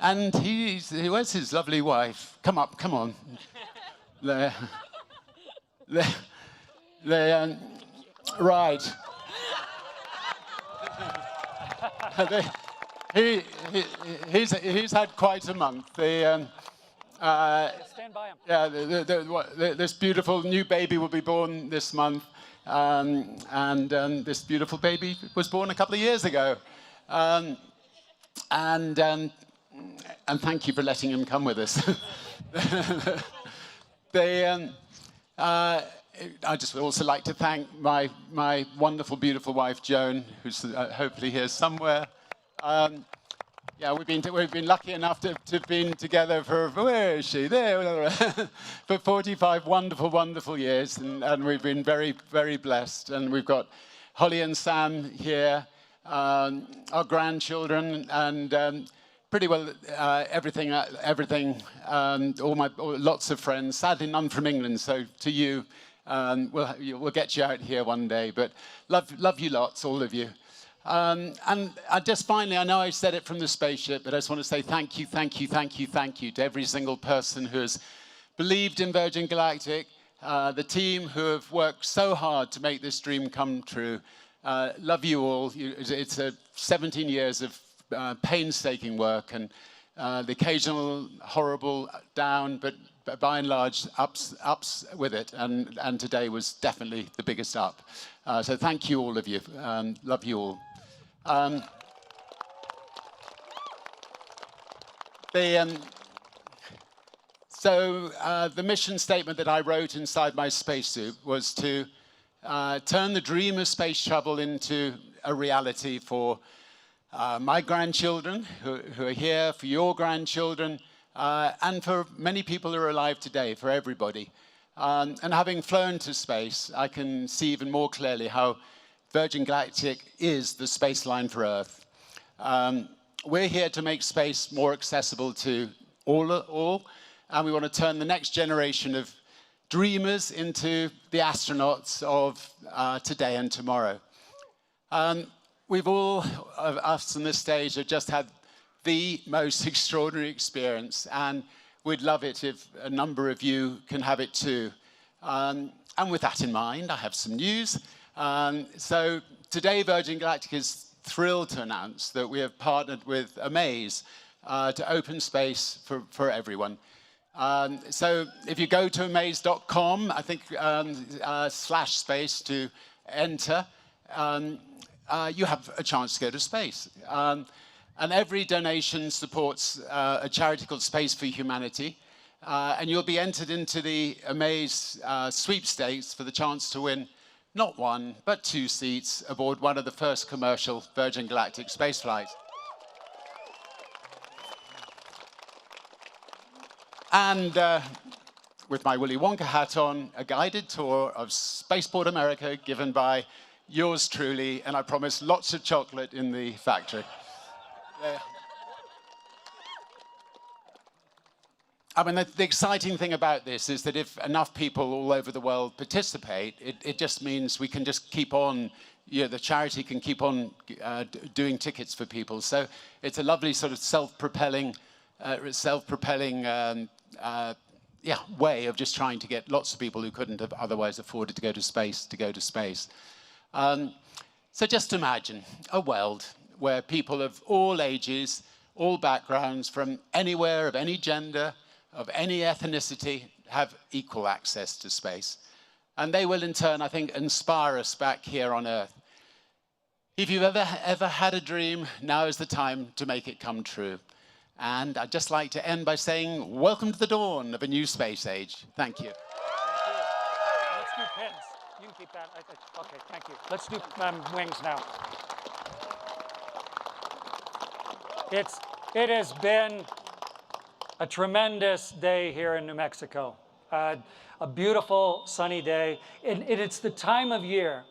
And where's his lovely wife? Come on. There. Right. He's had quite a month. Stand by him. Yeah, this beautiful new baby will be born this month, and this beautiful baby was born a couple of years ago. And thank you for letting him come with us. I just would also like to thank my wonderful, beautiful wife, Joan, who's hopefully here somewhere. Yeah, we've been lucky enough to have been together for, where is she? There, for 45 wonderful, wonderful years, and we've been very, very blessed. And we've got Holly and Sam here, our grandchildren, and pretty well everything. Lots of friends. Sadly, none from England. So to you, we'll get you out here one day. But love you lots, all of you. And just finally, I know I said it from the spaceship, but I just want to say thank you to every single person who has believed in Virgin Galactic, the team who have worked so hard to make this dream come true. Love you all. It's 17 years of painstaking work, and the occasional horrible down, but by and large, ups with it. And today was definitely the biggest up. So thank you, all of you. Love you all. The mission statement that I wrote inside my spacesuit was to turn the dream of space travel into a reality for my grandchildren who are here, for your grandchildren, and for many people who are alive today, for everybody. And having flown to space, I can see even more clearly how Virgin Galactic is the space line for Earth. We're here to make space more accessible to all, and we want to turn the next generation of dreamers into the astronauts of today and tomorrow. We've all of us on this stage have just had the most extraordinary experience, and we'd love it if a number of you can have it too. And with that in mind, I have some news. So today, Virgin Galactic is thrilled to announce that we have partnered with Amaze to open space for everyone. So if you go to amaze.com, I think /space to enter, you have a chance to go to space. And every donation supports a charity called Space for Humanity. And you'll be entered into the Amaze sweepstakes for the chance to win not one, but 2 seats aboard one of the first commercial Virgin Galactic space flights. And with my Willy Wonka hat on, a guided tour of Spaceport America given by yours truly, and I promise lots of chocolate in the factory. I mean, the exciting thing about this is that if enough people all over the world participate, it just means we can just keep on, the charity can keep on doing tickets for people. So it's a lovely sort of self-propelling way of just trying to get lots of people who couldn't have otherwise afforded to go to space. So just imagine a world where people of all ages, all backgrounds, from anywhere, of any gender, of any ethnicity, have equal access to space. And they will in turn, I think, inspire us back here on Earth. If you've ever had a dream, now is the time to make it come true. And I'd just like to end by saying, welcome to the dawn of a new space age. Thank you. Let's do pins. You can keep that. Okay, thank you. Let's do wings now. It has been a tremendous day here in New Mexico. A beautiful sunny day. It's the time of year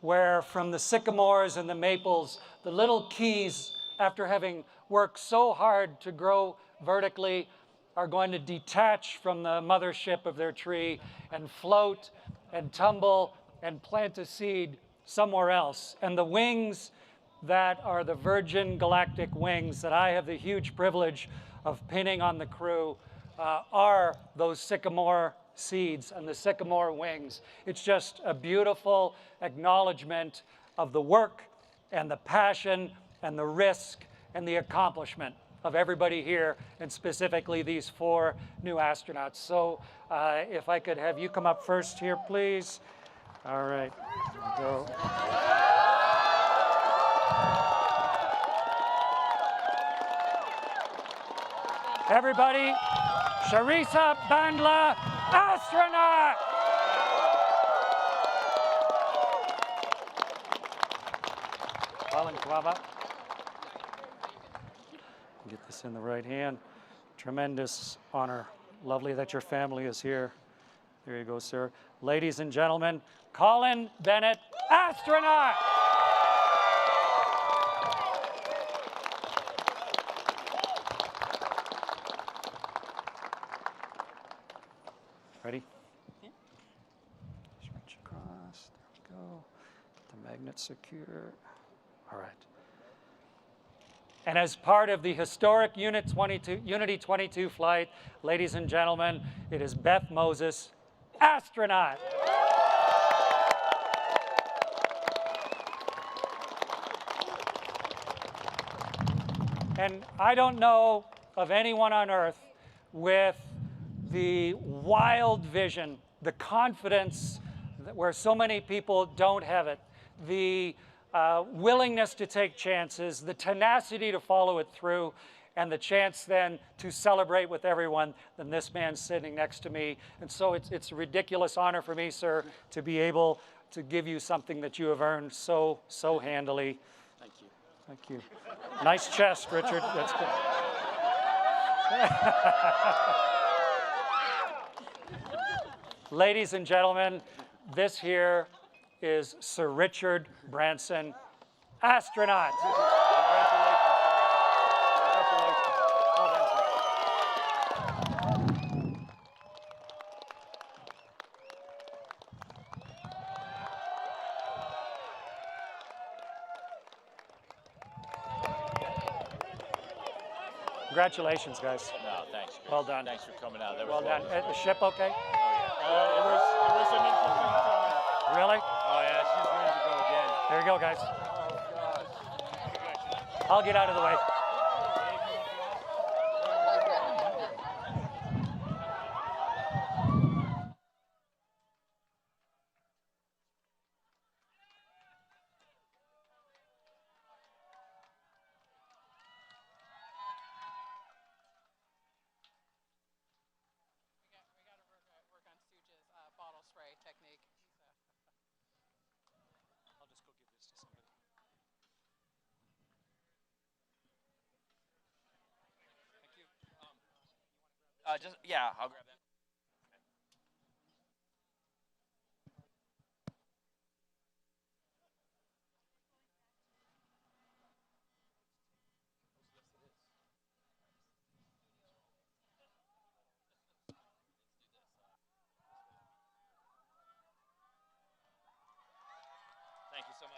where from the sycamores and the maples, the little keys, after having worked so hard to grow vertically, are going to detach from the mothership of their tree and float and tumble and plant a seed somewhere else. And the wings that are the Virgin Galactic wings that I have the huge privilege of pinning on the crew are those sycamore seeds and the sycamore wings. It's just a beautiful acknowledgement of the work and the passion and the risk and the accomplishment of everybody here, and specifically these 4 new astronauts. So if I could have you come up first here, please. All right, go. Everybody, Sharisa Bandla, astronaut! Balaclava. Get this in the right hand. Tremendous honor. Lovely that your family is here. There you go, sir. Ladies and gentlemen, Colin Bennett, astronaut! Ready? Yeah. Just reach across. There we go. Get the magnet secure. All right. And as part of the historic Unity 22 flight, ladies and gentlemen, it is Beth Moses, astronaut. And I don't know of anyone on Earth with the wild vision, the confidence where so many people don't have it, the willingness to take chances, the tenacity to follow it through, and the chance then to celebrate with everyone than this man sitting next to me. And so it's a ridiculous honor for me, sir, to be able to give you something that you have earned so handily. Thank you. Thank you. Nice chest, Richard. That's good. Ladies and gentlemen, this here is Sir Richard Branson, astronaut. Congratulations. Well done, sir. Congratulations, guys. No, thanks. Chris. Well done. Thanks for coming out. That was Well done. wonderful. The ship okay? Oh, yeah. It was an interesting turn. Really? Oh, yeah, she's ready to go again. There you go, guys. Oh, gosh. I'll get out of the way. Yeah, I'll grab that. Thank you so much.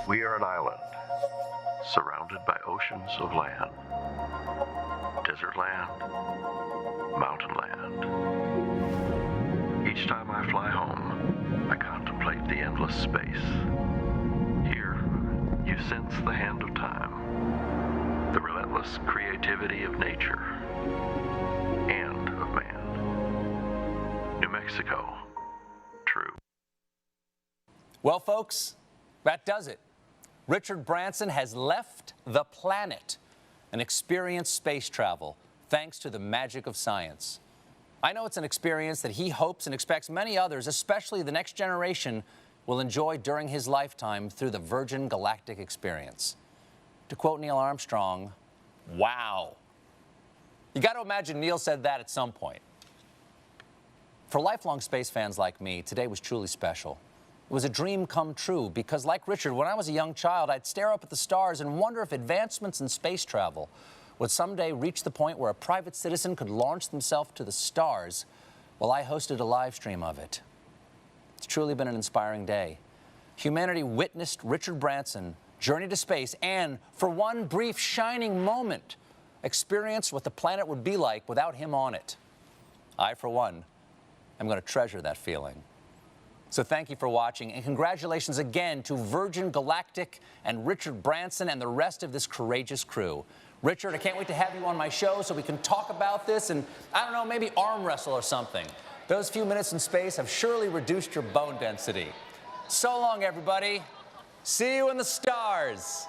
We are an island, surrounded by oceans of land, desert land, mountain land. Each time I fly home, I contemplate the endless space. Here, you sense the hand of time, the relentless creativity of nature, and of man. New Mexico, true. Well, folks, that does it. Richard Branson has left the planet and experienced space travel thanks to the magic of science. I know it's an experience that he hopes and expects many others, especially the next generation, will enjoy during his lifetime through the Virgin Galactic experience. To quote Neil Armstrong, wow. You got to imagine Neil said that at some point. For lifelong space fans like me, today was truly special. It was a dream come true because, like Richard, when I was a young child, I'd stare up at the stars and wonder if advancements in space travel would someday reach the point where a private citizen could launch themselves to the stars while I hosted a live stream of it. It's truly been an inspiring day. Humanity witnessed Richard Branson journey to space and, for one brief shining moment, experienced what the planet would be like without him on it. I, for one, am going to treasure that feeling. So thank you for watching, and congratulations again to Virgin Galactic and Richard Branson and the rest of this courageous crew. Richard, I can't wait to have you on my show so we can talk about this and, I don't know, maybe arm wrestle or something. Those few minutes in space have surely reduced your bone density. So long, everybody. See you in the stars.